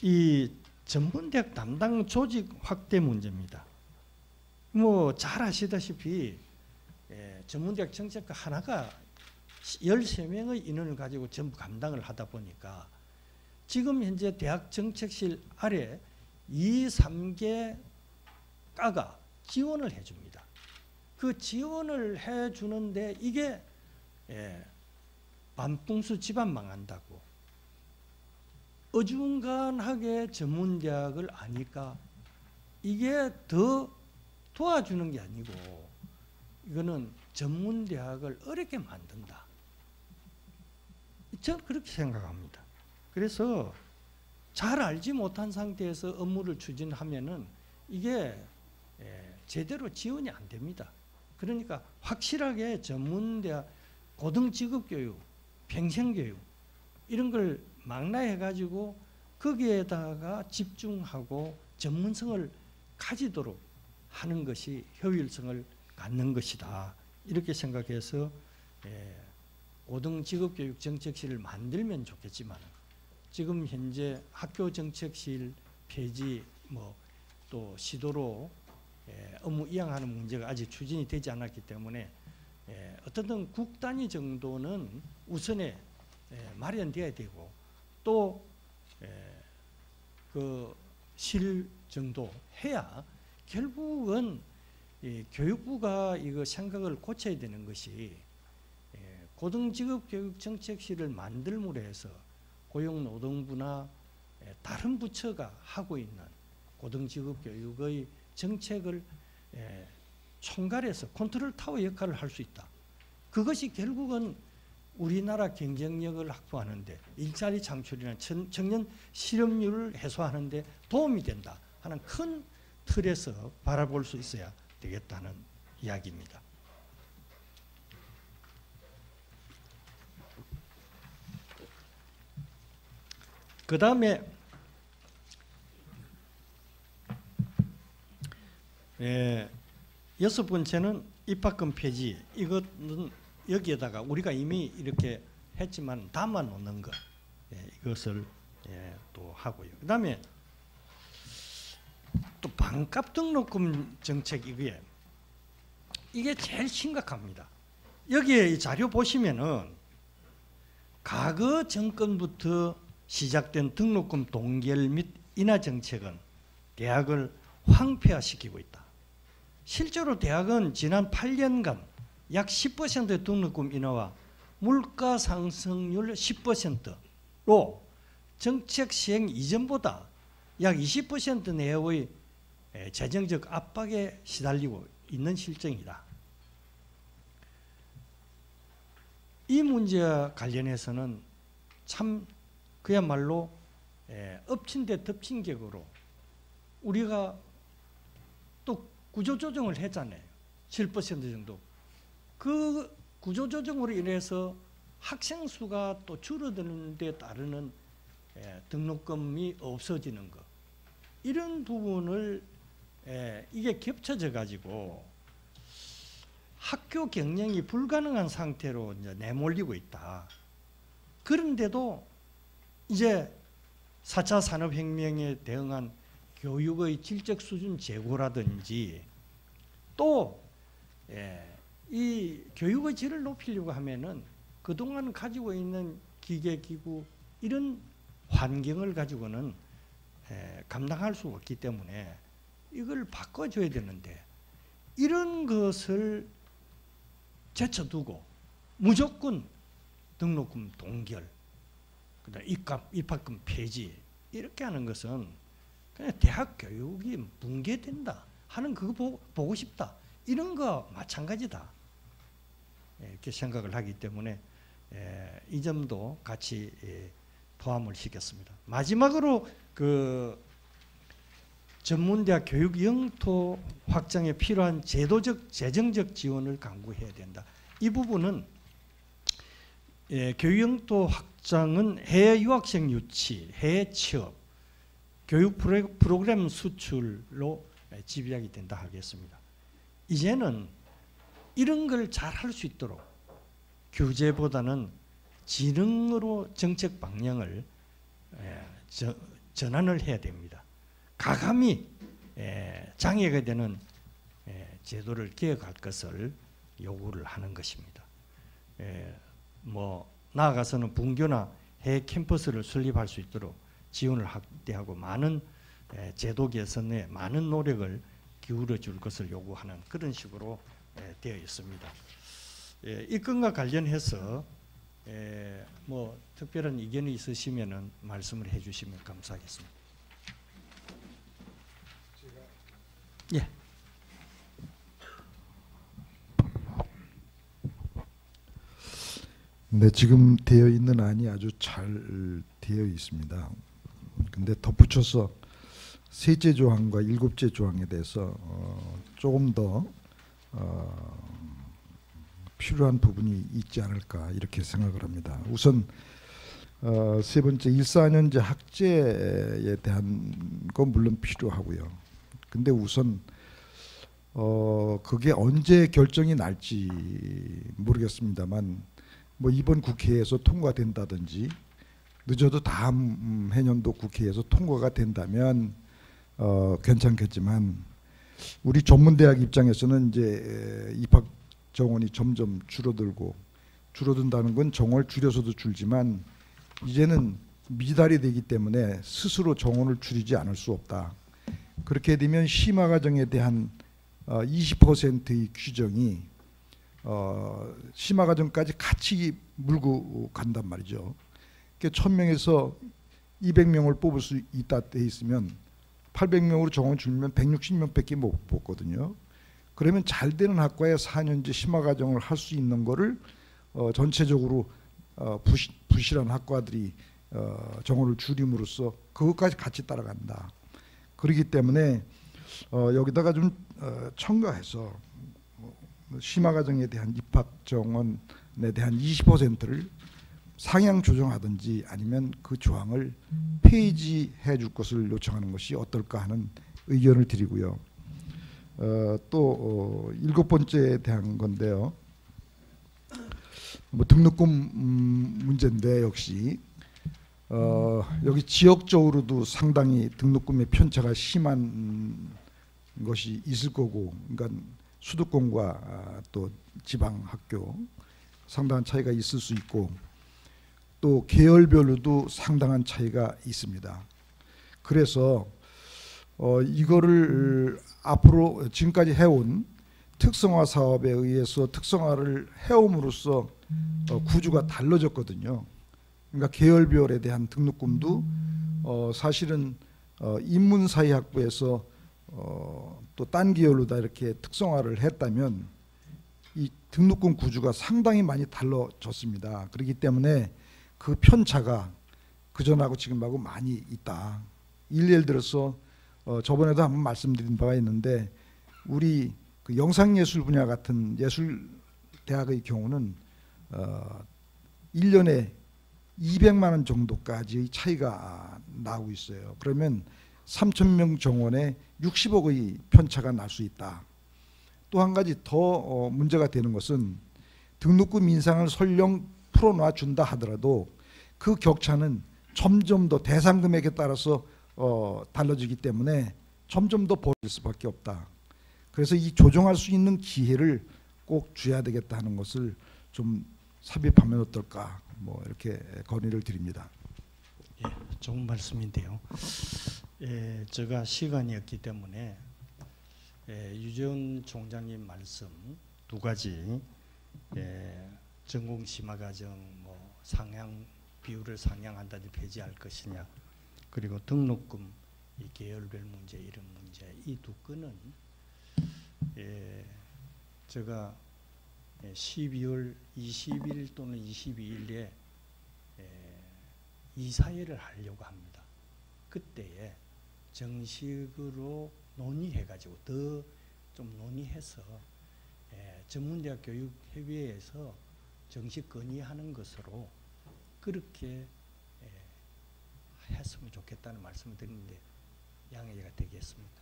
이 전문대학 담당 조직 확대 문제입니다. 잘 아시다시피 전문대학 정책과 하나가 13명의 인원을 가지고 전부 감당을 하다 보니까 지금 현재 대학 정책실 아래 2, 3개 과가 지원을 해줍니다. 그 지원을 해주는데 이게 반풍수 집안 망한다고 어중간하게 전문대학을 아니까 이게 더 도와주는 게 아니고 이거는 전문대학을 어렵게 만든다. 저는 그렇게 생각합니다. 그래서 잘 알지 못한 상태에서 업무를 추진하면은 이게 제대로 지원이 안 됩니다. 그러니까 확실하게 전문대학, 고등직업교육, 평생교육 이런 걸 망라해가지고 거기에다가 집중하고 전문성을 가지도록 하는 것이 효율성을 갖는 것이다. 이렇게 생각해서 고등직업교육 정책실을 만들면 좋겠지만 지금 현재 학교정책실 폐지 또 시도로 업무 이양하는 문제가 아직 추진이 되지 않았기 때문에 어떻든 국 단위 정도는 우선에 마련돼야 되고 또 그 실 정도 해야 결국은 이 교육부가 이거 생각을 고쳐야 되는 것이 고등직업교육정책실을 만들므로 해서 고용노동부나 다른 부처가 하고 있는 고등직업교육의 정책을 총괄해서 컨트롤 타워 역할을 할 수 있다. 그것이 결국은 우리나라 경쟁력을 확보하는데 일자리 창출이나 청년 실업률을 해소하는 데 도움이 된다 하는 큰 틀에서 바라볼 수 있어야 되겠다는 이야기입니다. 그 다음에 여섯 번째는 입학금 폐지. 이것은 여기에다가 우리가 이미 이렇게 했지만 담아 놓는 것, 이것을 또 하고요. 그 다음에 또 반값 등록금 정책 이게 제일 심각합니다. 여기에 이 자료 보시면은 과거 정권부터 시작된 등록금 동결 및 인하 정책은 대학을 황폐화시키고 있다. 실제로 대학은 지난 8년간 약 10%의 등록금 인하와 물가 상승률 10%로 정책 시행 이전보다 약 20% 내외의 재정적 압박에 시달리고 있는 실정이다. 이 문제와 관련해서는 참 그야말로 엎친 데 덮친 격으로 우리가 또 구조조정을 했잖아요. 7% 정도. 그 구조조정으로 인해서 학생 수가 또 줄어드는 데 따르는 등록금이 없어지는 것. 이런 부분을 이게 겹쳐져 가지고 학교 경영이 불가능한 상태로 이제 내몰리고 있다. 그런데도 이제 4차 산업혁명에 대응한 교육의 질적 수준 제고라든지 또 이 교육의 질을 높이려고 하면은 그동안 가지고 있는 기계, 기구 이런 환경을 가지고는 감당할 수 없기 때문에 이걸 바꿔줘야 되는데 이런 것을 제쳐두고 무조건 등록금 동결, 그다음 입학금 폐지 이렇게 하는 것은 그냥 대학 교육이 붕괴된다 하는 그거 보고 싶다 이런 거 마찬가지다 이렇게 생각을 하기 때문에 이 점도 같이 포함을 시켰습니다. 마지막으로 그 전문대학 교육 영토 확장에 필요한 제도적 재정적 지원을 강구해야 된다. 이 부분은 교육 영토 확장은 해외 유학생 유치, 해외 취업, 교육 프로그램 수출로 집약이 된다 하겠습니다. 이제는 이런 걸 잘 할 수 있도록 규제보다는 지능으로 정책 방향을 전환을 해야 됩니다. 가감히 장애가 되는 제도를 개혁할 것을 요구를 하는 것입니다. 뭐 나아가서는 분교나 해외 캠퍼스를 설립할 수 있도록 지원을 확대하고 많은 제도 개선에 많은 노력을 기울여 줄 것을 요구하는 그런 식으로 되어 있습니다. 이 건과 관련해서 뭐 특별한 의견이 있으시면은 말씀을 해주시면 감사하겠습니다. 예. 네, 지금 되어 있는 안이 아주 잘 되어 있습니다. 근데 덧붙여서 셋째 조항과 일곱째 조항에 대해서 조금 더 필요한 부분이 있지 않을까 이렇게 생각을 합니다. 우선 세 번째 1,4년제 학제에 대한 건 물론 필요하고요. 근데 우선 그게 언제 결정이 날지 모르겠습니다만 뭐 이번 국회에서 통과된다든지 늦어도 다음 해년도 국회에서 통과가 된다면 괜찮겠지만 우리 전문대학 입장에서는 이제 입학 정원이 점점 줄어든다는 건 정원을 줄여서도 줄지만 이제는 미달이 되기 때문에 스스로 정원을 줄이지 않을 수 없다. 그렇게 되면 심화과정에 대한 20%의 규정이 심화과정까지 같이 물고 간단 말이죠. 그러니까 1000명에서 200명을 뽑을 수 있다 돼 있으면 800명으로 정원 줄이면 160명밖에 못 뽑거든요. 그러면 잘 되는 학과에 4년제 심화과정을 할 수 있는 거를 전체적으로 부실한 학과들이 정원을 줄임으로써 그것까지 같이 따라간다. 그렇기 때문에 여기다가 좀 첨가해서 심화과정에 대한 입학 정원에 대한 20%를 상향 조정하든지 아니면 그 조항을 폐지해 줄 것을 요청하는 것이 어떨까 하는 의견을 드리고요. 또 7번째에 대한 건데요. 뭐 등록금 문제인데 역시 여기 지역적으로도 상당히 등록금의 편차가 심한 것이 있을 거고, 그러니까 수도권과 또 지방 학교 상당한 차이가 있을 수 있고, 또 계열별로도 상당한 차이가 있습니다. 그래서 이거를 앞으로 지금까지 해온 특성화 사업에 의해서 특성화를 해옴으로써 구조가 달라졌거든요. 그러니까 계열별에 대한 등록금도 사실은 인문사회학부에서 또 딴 계열로 다 이렇게 특성화를 했다면 이 등록금 구조가 상당히 많이 달라졌습니다. 그렇기 때문에 그 편차가 그전하고 지금하고 많이 있다. 예를 들어서 저번에도 한번 말씀드린 바가 있는데, 우리 그 영상예술 분야 같은 예술대학의 경우는 1년에 200만 원 정도까지의 차이가 나오고 있어요. 그러면 3,000명 정원에 60억의 편차가 날 수 있다. 또 한 가지 더 문제가 되는 것은 등록금 인상을 설령 풀어놔 준다 하더라도 그 격차는 점점 더 대상 금액에 따라서 달라지기 때문에 점점 더 벌어질 수밖에 없다. 그래서 이 조정할 수 있는 기회를 꼭 줘야 되겠다 하는 것을 좀 삽입하면 어떨까, 뭐 이렇게 건의를 드립니다. 예, 좋은 말씀인데요. 제가 시간이 없기 때문에 유재훈 총장님 말씀 두 가지, 전공 심화과정 뭐 상향 비율을 상향한다든지 폐지할 것이냐, 그리고 등록금 이 계열별 문제 이런 문제, 이 두 건은 제가 12월 20일 또는 22일에 이사회를 하려고 합니다. 그때에 정식으로 논의해가지고 더 좀 논의해서 전문대학 교육협의회에서 정식 건의하는 것으로 그렇게 했으면 좋겠다는 말씀을 드리는데 양해가 되겠습니다.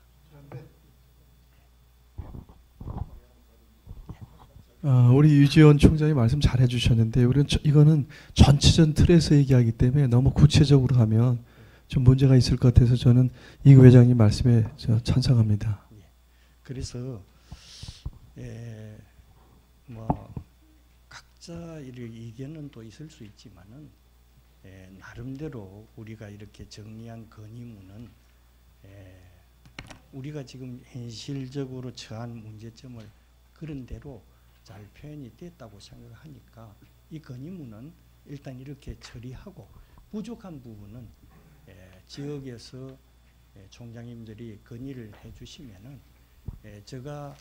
우리 유지원 총장이 말씀 잘 해주셨는데, 우리는 이거는 전체전 틀에서 얘기하기 때문에 너무 구체적으로 하면 좀 문제가 있을 것 같아서 저는 이 회장님 말씀에 찬성합니다. 그래서 뭐 각자 의견은 또 있을 수 있지만은 나름대로 우리가 이렇게 정리한 건의문은 우리가 지금 현실적으로 처한 문제점을 그런 대로 잘 표현이 됐다고 생각하니까 이 건의문은 일단 이렇게 처리하고, 부족한 부분은 지역에서 총장님들이 건의를 해주시면은 제가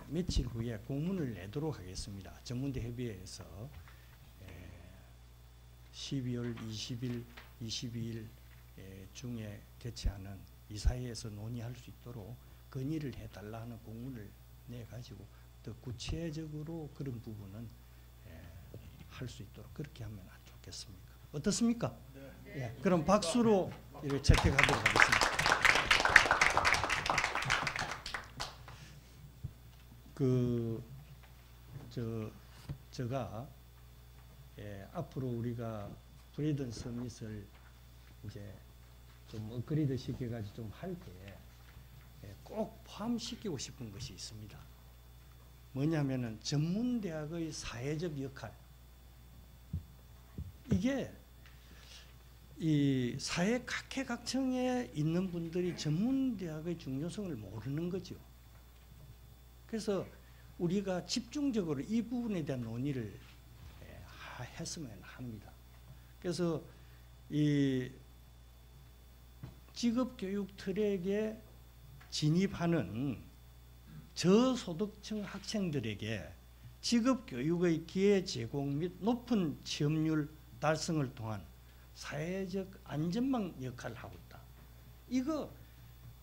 며칠 후에 공문을 내도록 하겠습니다. 전문대 협의회에서 12월 20일, 22일 중에 개최하는 이사회에서 논의할 수 있도록 건의를 해달라 하는 공문을 내가지고 더 구체적으로 그런 부분은 할 수 있도록 그렇게 하면 안 좋겠습니까? 어떻습니까? 네. 예, 그럼 박수로 이렇게 채택하도록 하겠습니다. 제가 앞으로 우리가 브레이든 서밋을 이제 좀 업그레이드 시켜가지고 좀 할 때 꼭 포함시키고 싶은 것이 있습니다. 뭐냐면은 전문대학의 사회적 역할, 이게 이 사회 각계각층에 있는 분들이 전문 대학의 중요성을 모르는 거죠. 그래서 우리가 집중적으로 이 부분에 대한 논의를 했으면 합니다. 그래서 이 직업교육 트랙에 진입하는 저소득층 학생들에게 직업교육의 기회 제공 및 높은 취업률 달성을 통한 사회적 안전망 역할을 하고 있다. 이거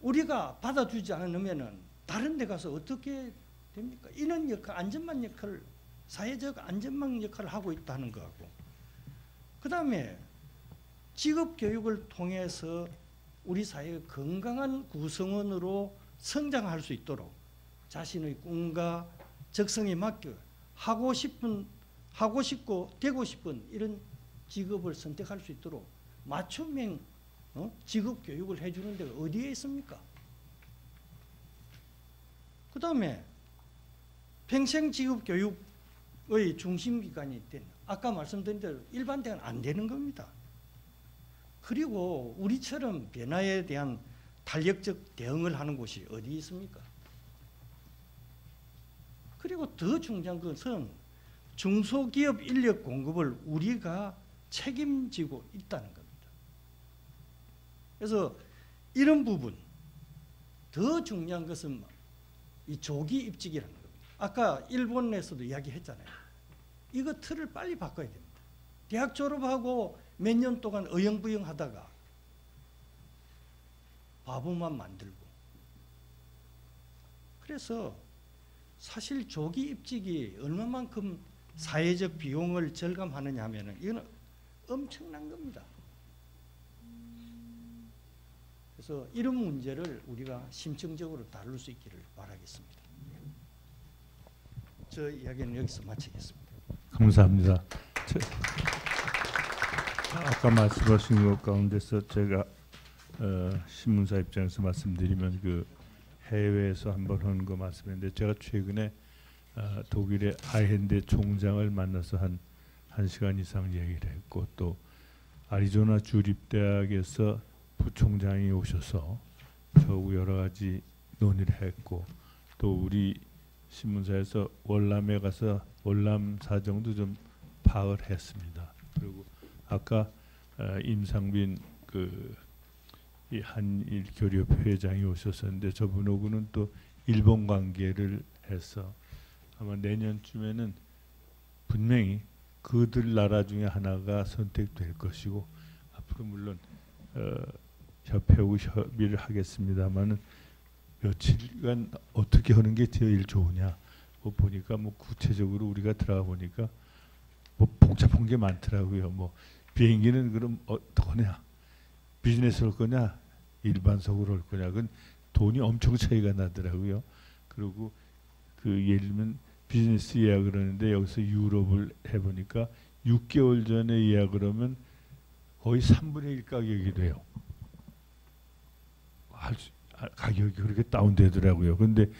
우리가 받아주지 않으면은 다른 데 가서 어떻게 됩니까? 이런 역할, 안전망 역할, 사회적 안전망 역할을 하고 있다는 거고, 그 다음에 직업교육을 통해서 우리 사회의 건강한 구성원으로 성장할 수 있도록 자신의 꿈과 적성에 맞게 하고 싶고 되고 싶은 이런 직업을 선택할 수 있도록 맞춤형 직업교육을 해주는 데가 어디에 있습니까? 그 다음에 평생 직업교육의 중심기관이 된 아까 말씀드린 대로 일반 대학은 안 되는 겁니다. 그리고 우리처럼 변화에 대한 탄력적 대응을 하는 곳이 어디 있습니까? 그리고 더 중요한 것은 중소기업 인력 공급을 우리가 책임지고 있다는 겁니다. 그래서 이런 부분, 더 중요한 것은 이 조기 입직이라는 겁니다. 아까 일본에서도 이야기했잖아요. 이거 틀을 빨리 바꿔야 됩니다. 대학 졸업하고 몇 년 동안 어영부영 하다가 바보만 만들고, 그래서 사실 조기 입직이 얼마만큼 사회적 비용을 절감하느냐 하면은 이거는 엄청난 겁니다. 그래서 이런 문제를 우리가 심층적으로 다룰 수 있기를 바라겠습니다. 저 이야기는 여기서 마치겠습니다. 감사합니다. 아까 말씀하신 것 가운데서 제가 신문사 입장에서 말씀드리면 그 해외에서 한번 한 거 말씀했는데, 제가 최근에 독일의 아이헨데 총장을 만나서 한 1시간 이상 얘기를 했고, 또 아리조나 주립대학에서 부총장이 오셔서 저하고 여러 가지 논의를 했고, 또 우리 신문사에서 월남에 가서 월남 사정도 좀 파악을 했습니다. 그리고 아까 임상빈 이 한일 교류협 회장이 오셨었는데, 저분하고는 또 일본 관계를 해서 아마 내년쯤에는 분명히 그들 나라 중에 하나가 선택될 것이고, 앞으로 물론 협회하고 협의를 하겠습니다만은 며칠간 어떻게 하는 게 제일 좋으냐, 뭐 보니까 뭐 구체적으로 우리가 들어가 보니까 뭐 복잡한 게 많더라고요. 뭐 비행기는 그럼 어떠냐, 비즈니스로 할 거냐, 일반석으로 할 거냐, 그건 돈이 엄청 차이가 나더라고요. 그리고 예를 들면 비즈니스 예약을 하는데 여기서 유럽을 해보니까 6개월 전에 예약을 하면 거의 3분의 1 가격이 돼요. 가격이 그렇게 다운되더라고요. 근데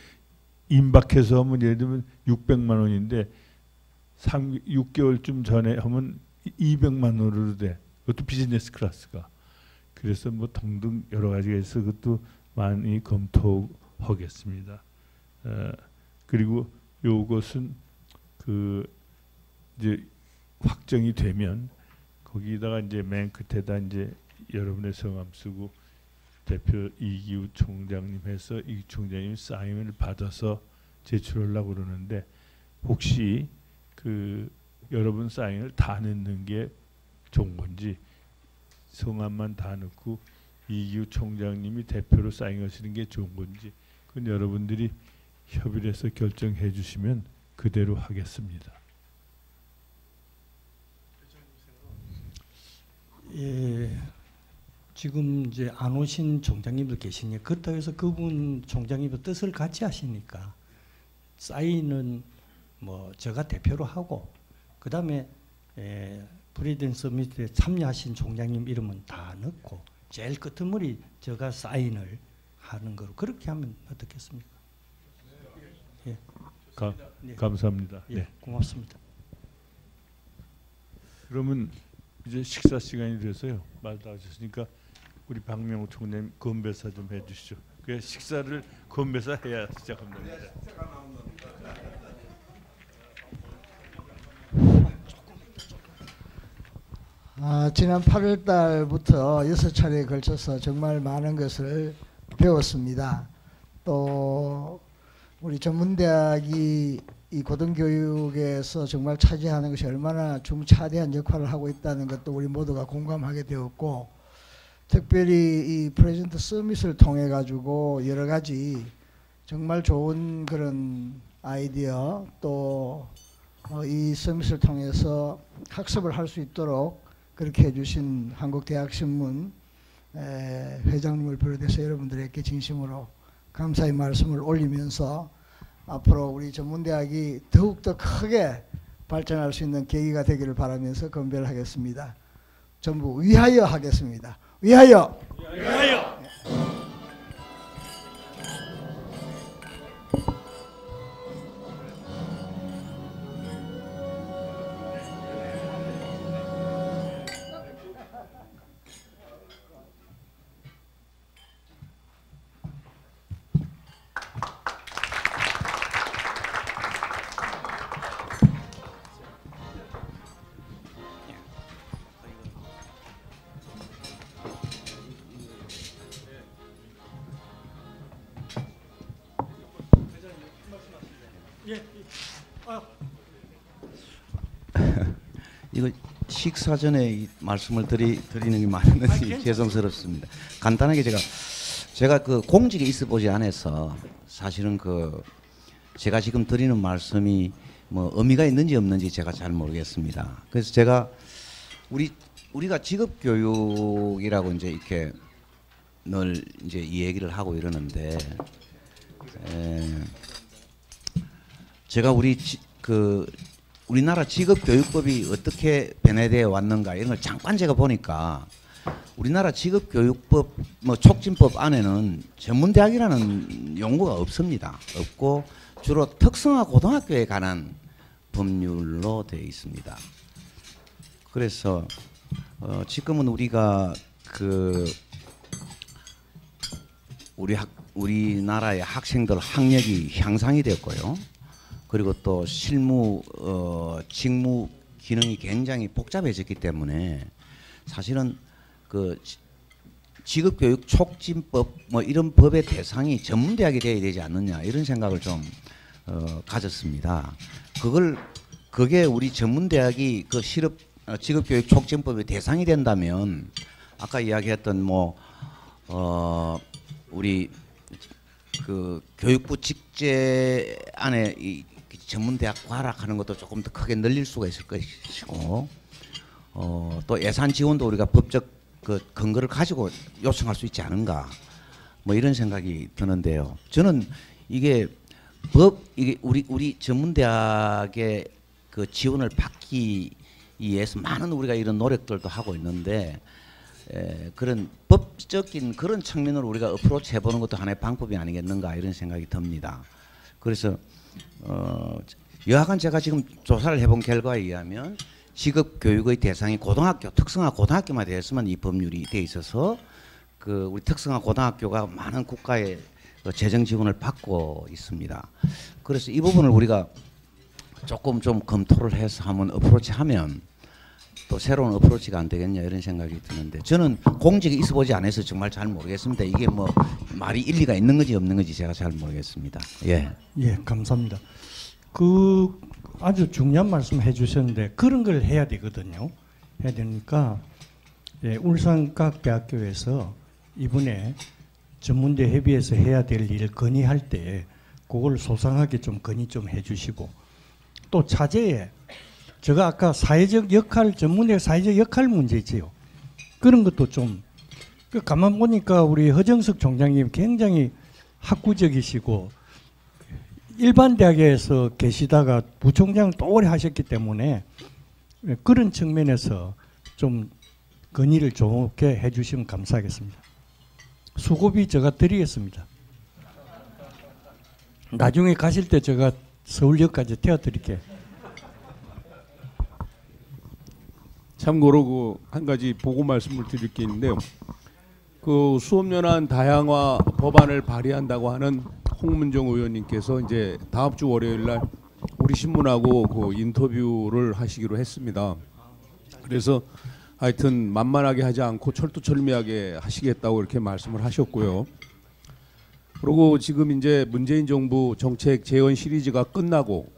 임박해서 하면 예를 들면 600만 원인데 6개월쯤 전에 하면 200만 원으로 돼. 그것도 비즈니스 클래스가. 그래서 뭐 등등 여러 가지가 있어 그것도 많이 검토하겠습니다. 그리고 요것은 이제 확정이 되면 거기다가 이제 맨 끝에다 이제 여러분의 성함 쓰고 대표 이기우 총장님 해서 이 총장님 사인을 받아서 제출하려고 그러는데, 혹시 여러분 사인을 다 넣는 게 좋은 건지, 성함만 다 넣고 이기우 총장님이 대표로 사인하시는 게 좋은 건지, 그건 여러분들이 협의를 해서 결정해 주시면 그대로 하겠습니다. 예, 지금 이제 안 오신 총장님도 계시니 그렇다고 해서 그분 총장님도 뜻을 같이 하시니까 사인은 뭐 제가 대표로 하고, 그 다음에 브리든 서밋에 참여하신 총장님 이름은 다 넣고 제일 끄트머리 제가 사인을 하는 거로 그렇게 하면 어떻겠습니까? 예. 감사합니다. 예, 네. 고맙습니다. 그러면 이제 식사 시간이 돼서요. 말 다 하셨으니까 우리 박명호 총장님 건배사 좀 해주시죠. 그 식사를 건배사 해야 시작합니다. 지난 8월 달부터 6차례에 걸쳐서 정말 많은 것을 배웠습니다. 또 우리 전문대학이 이 고등교육에서 정말 차지하는 것이 얼마나 중차대한 역할을 하고 있다는 것도 우리 모두가 공감하게 되었고, 특별히 이 프레젠트 서밋을 통해 가지고 여러 가지 정말 좋은 그런 아이디어, 또 이 서밋을 통해서 학습을 할 수 있도록 그렇게 해주신 한국대학신문 회장님을 비롯해서 여러분들에게 진심으로 감사의 말씀을 올리면서 앞으로 우리 전문대학이 더욱더 크게 발전할 수 있는 계기가 되기를 바라면서 건배를 하겠습니다. 전부 위하여 하겠습니다. 위하여! 위하여! 이거 식사 전에 이 말씀을 드리는 게 맞는지 죄송스럽습니다. 간단하게 제가 그 공직에 있어 보지 않아서 사실은 그 제가 지금 드리는 말씀이 뭐 의미가 있는지 없는지 제가 잘 모르겠습니다. 그래서 제가 우리가 직업 교육이라고 이제 이렇게 늘 이제 이 얘기를 하고 이러는데 제가 우리나라 직업교육법이 어떻게 변화되어 왔는가 이런 걸 잠깐 제가 보니까 우리나라 직업교육법 촉진법 안에는 전문대학이라는 용어가 없습니다. 없고 주로 특성화 고등학교에 관한 법률로 되어 있습니다. 그래서 지금은 우리가 우리나라의 학생들 학력이 향상이 됐고요. 그리고 또 실무 직무 기능이 굉장히 복잡해졌기 때문에 사실은 그 직업교육 촉진법 이런 법의 대상이 전문대학이 되어야 되지 않느냐 이런 생각을 좀 가졌습니다. 그게 우리 전문대학이 그 직업교육 촉진법의 대상이 된다면 아까 이야기했던 우리 그 교육부 직제 안에 이 전문대학 과락하는 것도 조금 더 크게 늘릴 수가 있을 것이고 또 예산 지원도 우리가 법적 그 근거를 가지고 요청할 수 있지 않은가 이런 생각이 드는데요. 저는 이게 우리 전문대학의 그 지원을 받기 위해서 많은 우리가 이런 노력들도 하고 있는데 그런 법적인 그런 측면으로 우리가 어프로치 해보는 것도 하나의 방법이 아니겠는가 이런 생각이 듭니다. 그래서 여하간 제가 지금 조사를 해본 결과에 의하면 직업교육의 대상이 고등학교, 특성화 고등학교만 되었으면 이 법률이 돼 있어서 그 우리 특성화 고등학교가 많은 국가의 재정 지원을 받고 있습니다. 그래서 이 부분을 우리가 조금 좀 검토를 해서 한번 어프로치하면 또 새로운 어프로치가 안 되겠냐 이런 생각이 드는데 저는 공직에 있어 보지 않아서 정말 잘 모르겠습니다. 이게 말이 일리가 있는 건지 없는 건지 제가 잘 모르겠습니다. 예, 감사합니다. 그 아주 중요한 말씀 해주셨는데 그런 걸 해야 되거든요. 해야 되니까 울산과학대학교에서 이번에 전문대 협의회에서 해야 될 일을 건의할 때 그걸 소상하게 좀 건의 좀 해주시고 또 자제에 제가 아까 사회적 역할 전문의 사회적 역할 문제 있지요. 그런 것도 좀 가만 보니까 우리 허정석 총장님 굉장히 학구적이시고 일반 대학에서 계시다가 부총장을 또 오래 하셨기 때문에 그런 측면에서 좀 건의를 좋게 해주시면 감사하겠습니다. 수고비 제가 드리겠습니다. 나중에 가실 때 제가 서울역까지 태워드릴게요. 참고로 그 한 가지 보고 말씀을 드릴 게 있는데요. 그 수업연한 다양화 법안을 발의한다고 하는 홍문종 의원님께서 이제 다음 주 월요일 날 우리 신문하고 그 인터뷰를 하시기로 했습니다. 그래서 하여튼 만만하게 하지 않고 철두철미하게 하시겠다고 이렇게 말씀을 하셨고요. 그리고 지금 이제 문재인 정부 정책 재원 시리즈가 끝나고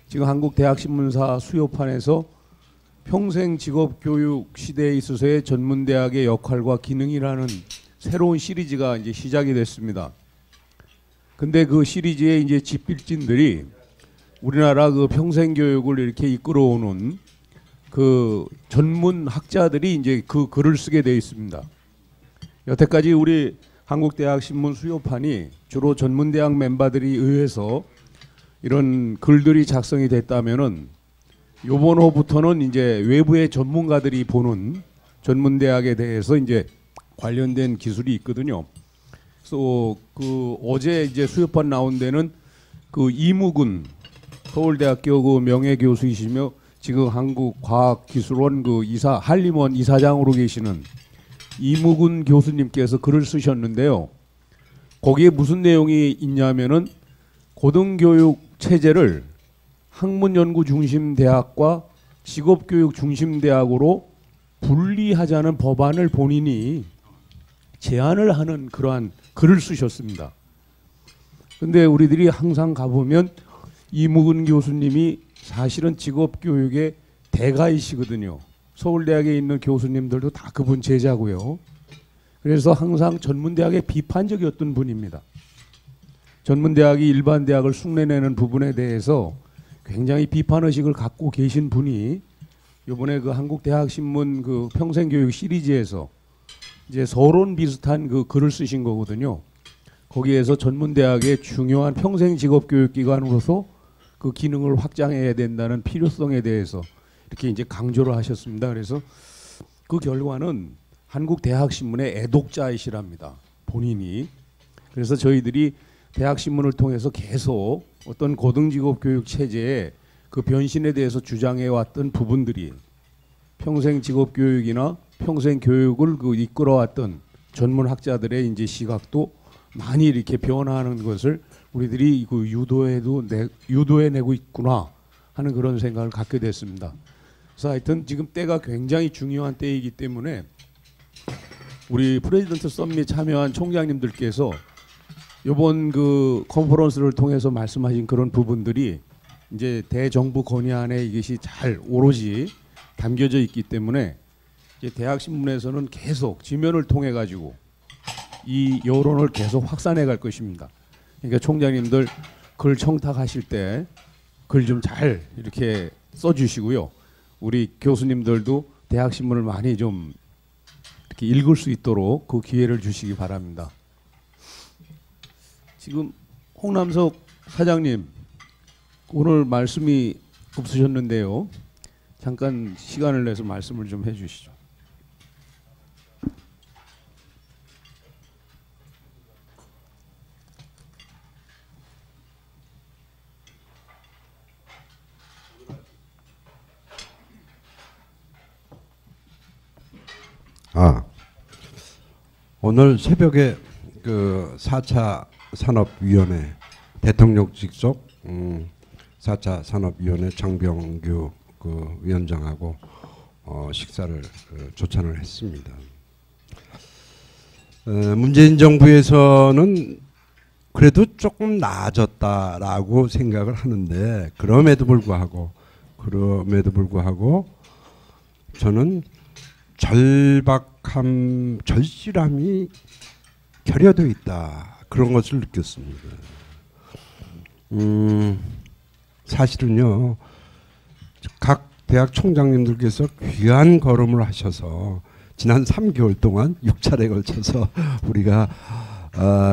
지금 한국대학신문사 수요판에서 평생 직업교육 시대에 있어서의 전문대학의 역할과 기능이라는 새로운 시리즈가 이제 시작이 됐습니다. 근데 그 시리즈의 이제 집필진들이 우리나라 그 평생 교육을 이렇게 이끌어오는 그 전문 학자들이 이제 그 글을 쓰게 돼 있습니다. 여태까지 우리 한국대학신문 수요판이 주로 전문대학 멤버들이 의해서 이런 글들이 작성이 됐다면은 요번 호부터는 이제 외부의 전문가들이 보는 전문대학에 대해서 이제 관련된 기술이 있거든요. 그래서 그 어제 이제 수요판 나온 데는 그 이무근 서울대학교 그 명예교수이시며 지금 한국과학기술원 그 한림원 이사장으로 계시는 이무근 교수님께서 글을 쓰셨는데요. 거기에 무슨 내용이 있냐면은 고등교육 체제를 학문연구 중심 대학과 직업교육 중심 대학으로 분리하자는 법안을 본인이 제안을 하는 그러한 글을 쓰셨습니다. 근데 우리들이 항상 가보면 이무근 교수님이 사실은 직업교육의 대가이시거든요. 서울대학에 있는 교수님들도 다 그분 제자고요. 그래서 항상 전문대학에 비판적이었던 분입니다. 전문대학이 일반 대학을 흉내내는 부분에 대해서 굉장히 비판의식을 갖고 계신 분이 이번에 그 한국대학신문 그 평생교육 시리즈에서 이제 서론 비슷한 그 글을 쓰신 거거든요. 거기에서 전문대학의 중요한 평생 직업교육기관으로서 그 기능을 확장해야 된다는 필요성에 대해서 이렇게 이제 강조를 하셨습니다. 그래서 그 결과는 한국대학신문의 애독자이시랍니다. 본인이. 그래서 저희들이 대학신문을 통해서 계속 어떤 고등직업교육 체제의 그 변신에 대해서 주장해왔던 부분들이 평생 직업교육이나 평생 교육을 그 이끌어왔던 전문학자들의 이제 시각도 많이 이렇게 변화하는 것을 우리들이 그 유도해내고 있구나 하는 그런 생각을 갖게 됐습니다. 그래서 하여튼 지금 때가 굉장히 중요한 때이기 때문에 우리 프레지던트 썸밋 참여한 총장님들께서 이번 그 컨퍼런스를 통해서 말씀하신 그런 부분들이 이제 대정부 건의안에 이것이 잘 오로지 담겨져 있기 때문에 이제 대학신문에서는 계속 지면을 통해 가지고 이 여론을 계속 확산해 갈 것입니다. 그러니까 총장님들 글 청탁하실 때 글 좀 잘 이렇게 써주시고요. 우리 교수님들도 대학신문을 많이 좀 이렇게 읽을 수 있도록 그 기회를 주시기 바랍니다. 지금 홍남석 사장님 오늘 말씀이 없으셨는데요. 잠깐 시간을 내서 말씀을 좀 해주시죠. 오늘 새벽에 그 4차 산업위원회 대통령 직속 4차 산업위원회 장병규 그 위원장하고 식사를 조찬을 했습니다. 문재인 정부에서는 그래도 조금 나아졌다라고 생각을 하는데 그럼에도 불구하고 저는 절박함, 절실함이 결여되어 있다. 그런 것을 느꼈습니다. 사실은요, 각 대학 총장님들께서 귀한 걸음을 하셔서 지난 3개월 동안 6차례에 걸쳐서 우리가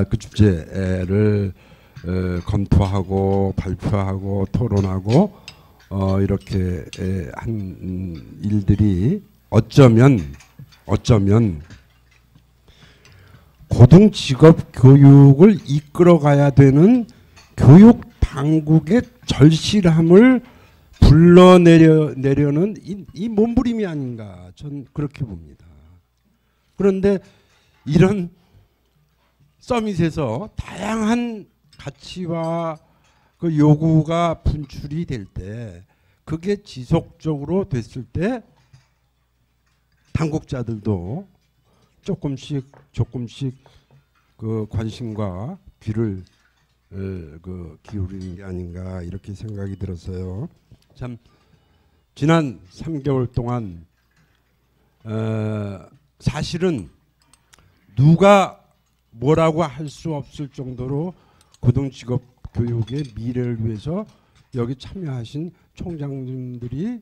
그 주제를 검토하고 발표하고 토론하고 이렇게 한 일들이 어쩌면 고등 직업 교육을 이끌어가야 되는 교육 당국의 절실함을 불러내려는 이 몸부림이 아닌가 전 그렇게 봅니다. 그런데 이런 서밋에서 다양한 가치와 그 요구가 분출이 될 때 그게 지속적으로 됐을 때 당국자들도 조금씩 그 관심과 귀를 그 기울이는 게 아닌가 이렇게 생각이 들었어요. 참 지난 3개월 동안 사실은 누가 뭐라고 할 수 없을 정도로 고등직업 교육의 미래를 위해서 여기 참여하신 총장님들이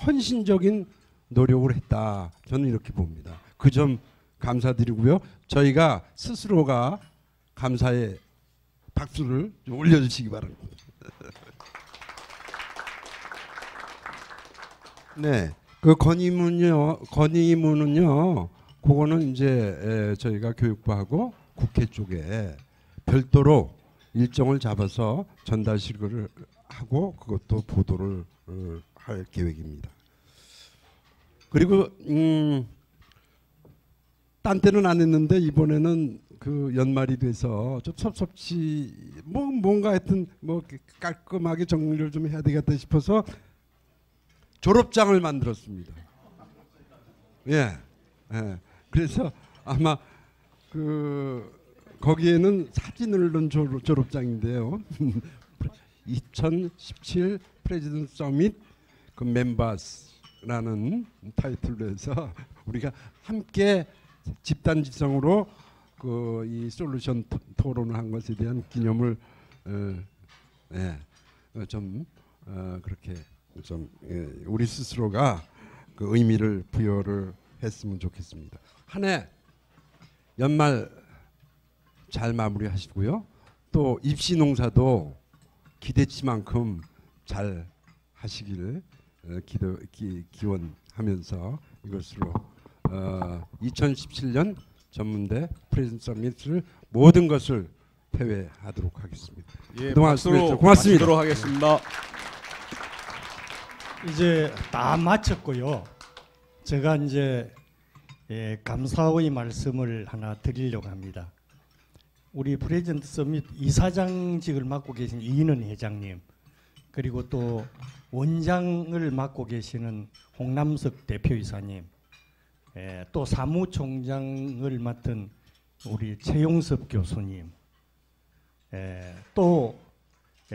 헌신적인 노력을 했다. 저는 이렇게 봅니다. 그 점 감사드리고요. 저희가 스스로가 감사의 박수를 좀 올려주시기 바랍니다. 네, 그 건의문은요. 그거는 이제 저희가 교육부하고 국회 쪽에 별도로 일정을 잡아서 전달식을 하고 그것도 보도를 할 계획입니다. 그리고 딴 때는 안 했는데 이번에는 그 연말이 돼서 좀 섭섭치 뭔가 하여튼 뭐 깔끔하게 정리를 좀 해야 되겠다 싶어서 졸업장을 만들었습니다. 예. 그래서 아마 그 거기에는 사진을 넣은 졸업장인데요. 2017 프레지던트 서밋 그 멤버스라는 타이틀로 해서 우리가 함께 집단지성으로 그 이 솔루션 토론을 한 것에 대한 기념을 그렇게 좀 우리 스스로가 그 의미를 부여를 했으면 좋겠습니다. 한 해 연말 잘 마무리하시고요. 또 입시 농사도 기대치만큼 잘 하시기를 기원하면서 이것으로 2017년 전문대 프레젠트 서밋을 모든 것을 폐회하도록 하겠습니다. 예, 그동안 박수로 고맙습니다. 마치도록 하겠습니다. 이제 다 마쳤고요. 제가 이제 감사의 말씀을 하나 드리려고 합니다. 우리 프레젠트 서밋 이사장직을 맡고 계신 이인원 회장님, 그리고 또 원장을 맡고 계시는 홍남석 대표이사님, 또 사무총장을 맡은 우리 최용섭 교수님, 또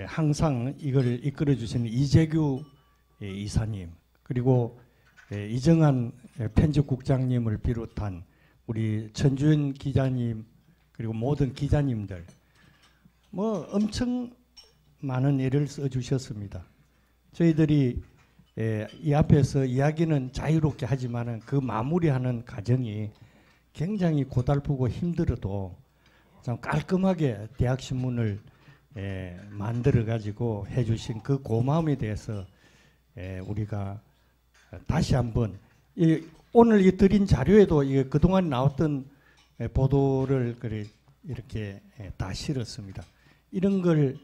항상 이걸 이끌어 주시는 이재규 이사님, 그리고 이정한 편집국장님을 비롯한 우리 전주현 기자님, 그리고 모든 기자님들 뭐 엄청 많은 애를 써주셨습니다. 저희들이 이 앞에서 이야기는 자유롭게 하지만은 그 마무리하는 과정이 굉장히 고달프고 힘들어도 참 깔끔하게 대학신문을 만들어 가지고 해주신 그 고마움에 대해서 우리가 다시 한번 오늘 이 드린 자료에도 그동안 나왔던 보도를 이렇게 다 실었습니다. 이런 걸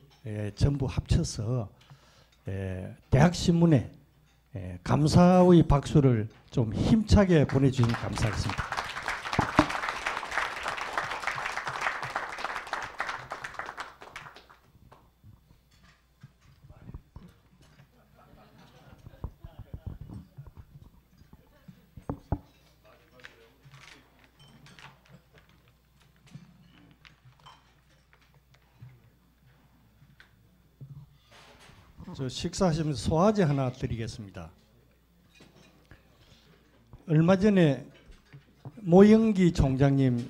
전부 합쳐서 대학신문에 감사의 박수를 좀 힘차게 보내주시면 감사하겠습니다. 저 식사하시면서 소화제 하나 드리겠습니다. 얼마 전에 모영기 총장님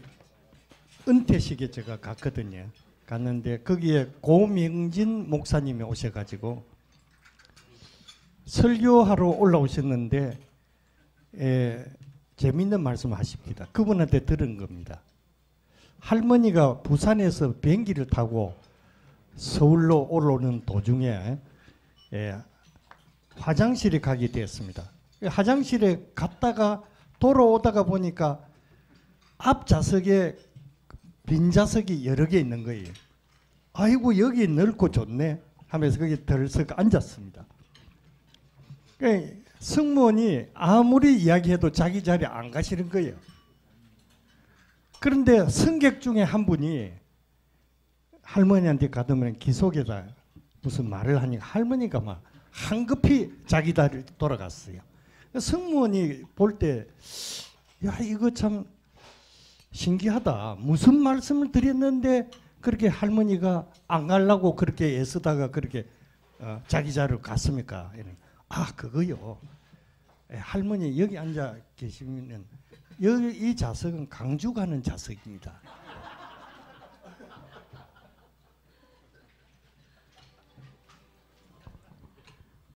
은퇴식에 제가 갔거든요. 갔는데 거기에 고명진 목사님이 오셔가지고 설교하러 올라오셨는데 재밌는 말씀을 하십니다. 그분한테 들은 겁니다. 할머니가 부산에서 비행기를 타고 서울로 올라오는 도중에 화장실에 가게 되었습니다. 화장실에 갔다가 돌아오다가 보니까 앞좌석에 빈 좌석이 여러 개 있는 거예요. 아이고 여기 넓고 좋네 하면서 거기 덜썩 앉았습니다. 그러니까 승무원이 아무리 이야기해도 자기 자리에 안 가시는 거예요. 그런데 승객 중에 한 분이 할머니한테 가더면 기속에다 무슨 말을 하니까 할머니가 막 한급히 자기 다리로 돌아갔어요. 승무원이 볼 때 야 이거 참 신기하다. 무슨 말씀을 드렸는데 그렇게 할머니가 안 가려고 그렇게 애쓰다가 그렇게 자기 자리로 갔습니까? 아 그거요. 할머니 여기 앉아 계시면 여기 이 좌석은 강주 가는 좌석입니다.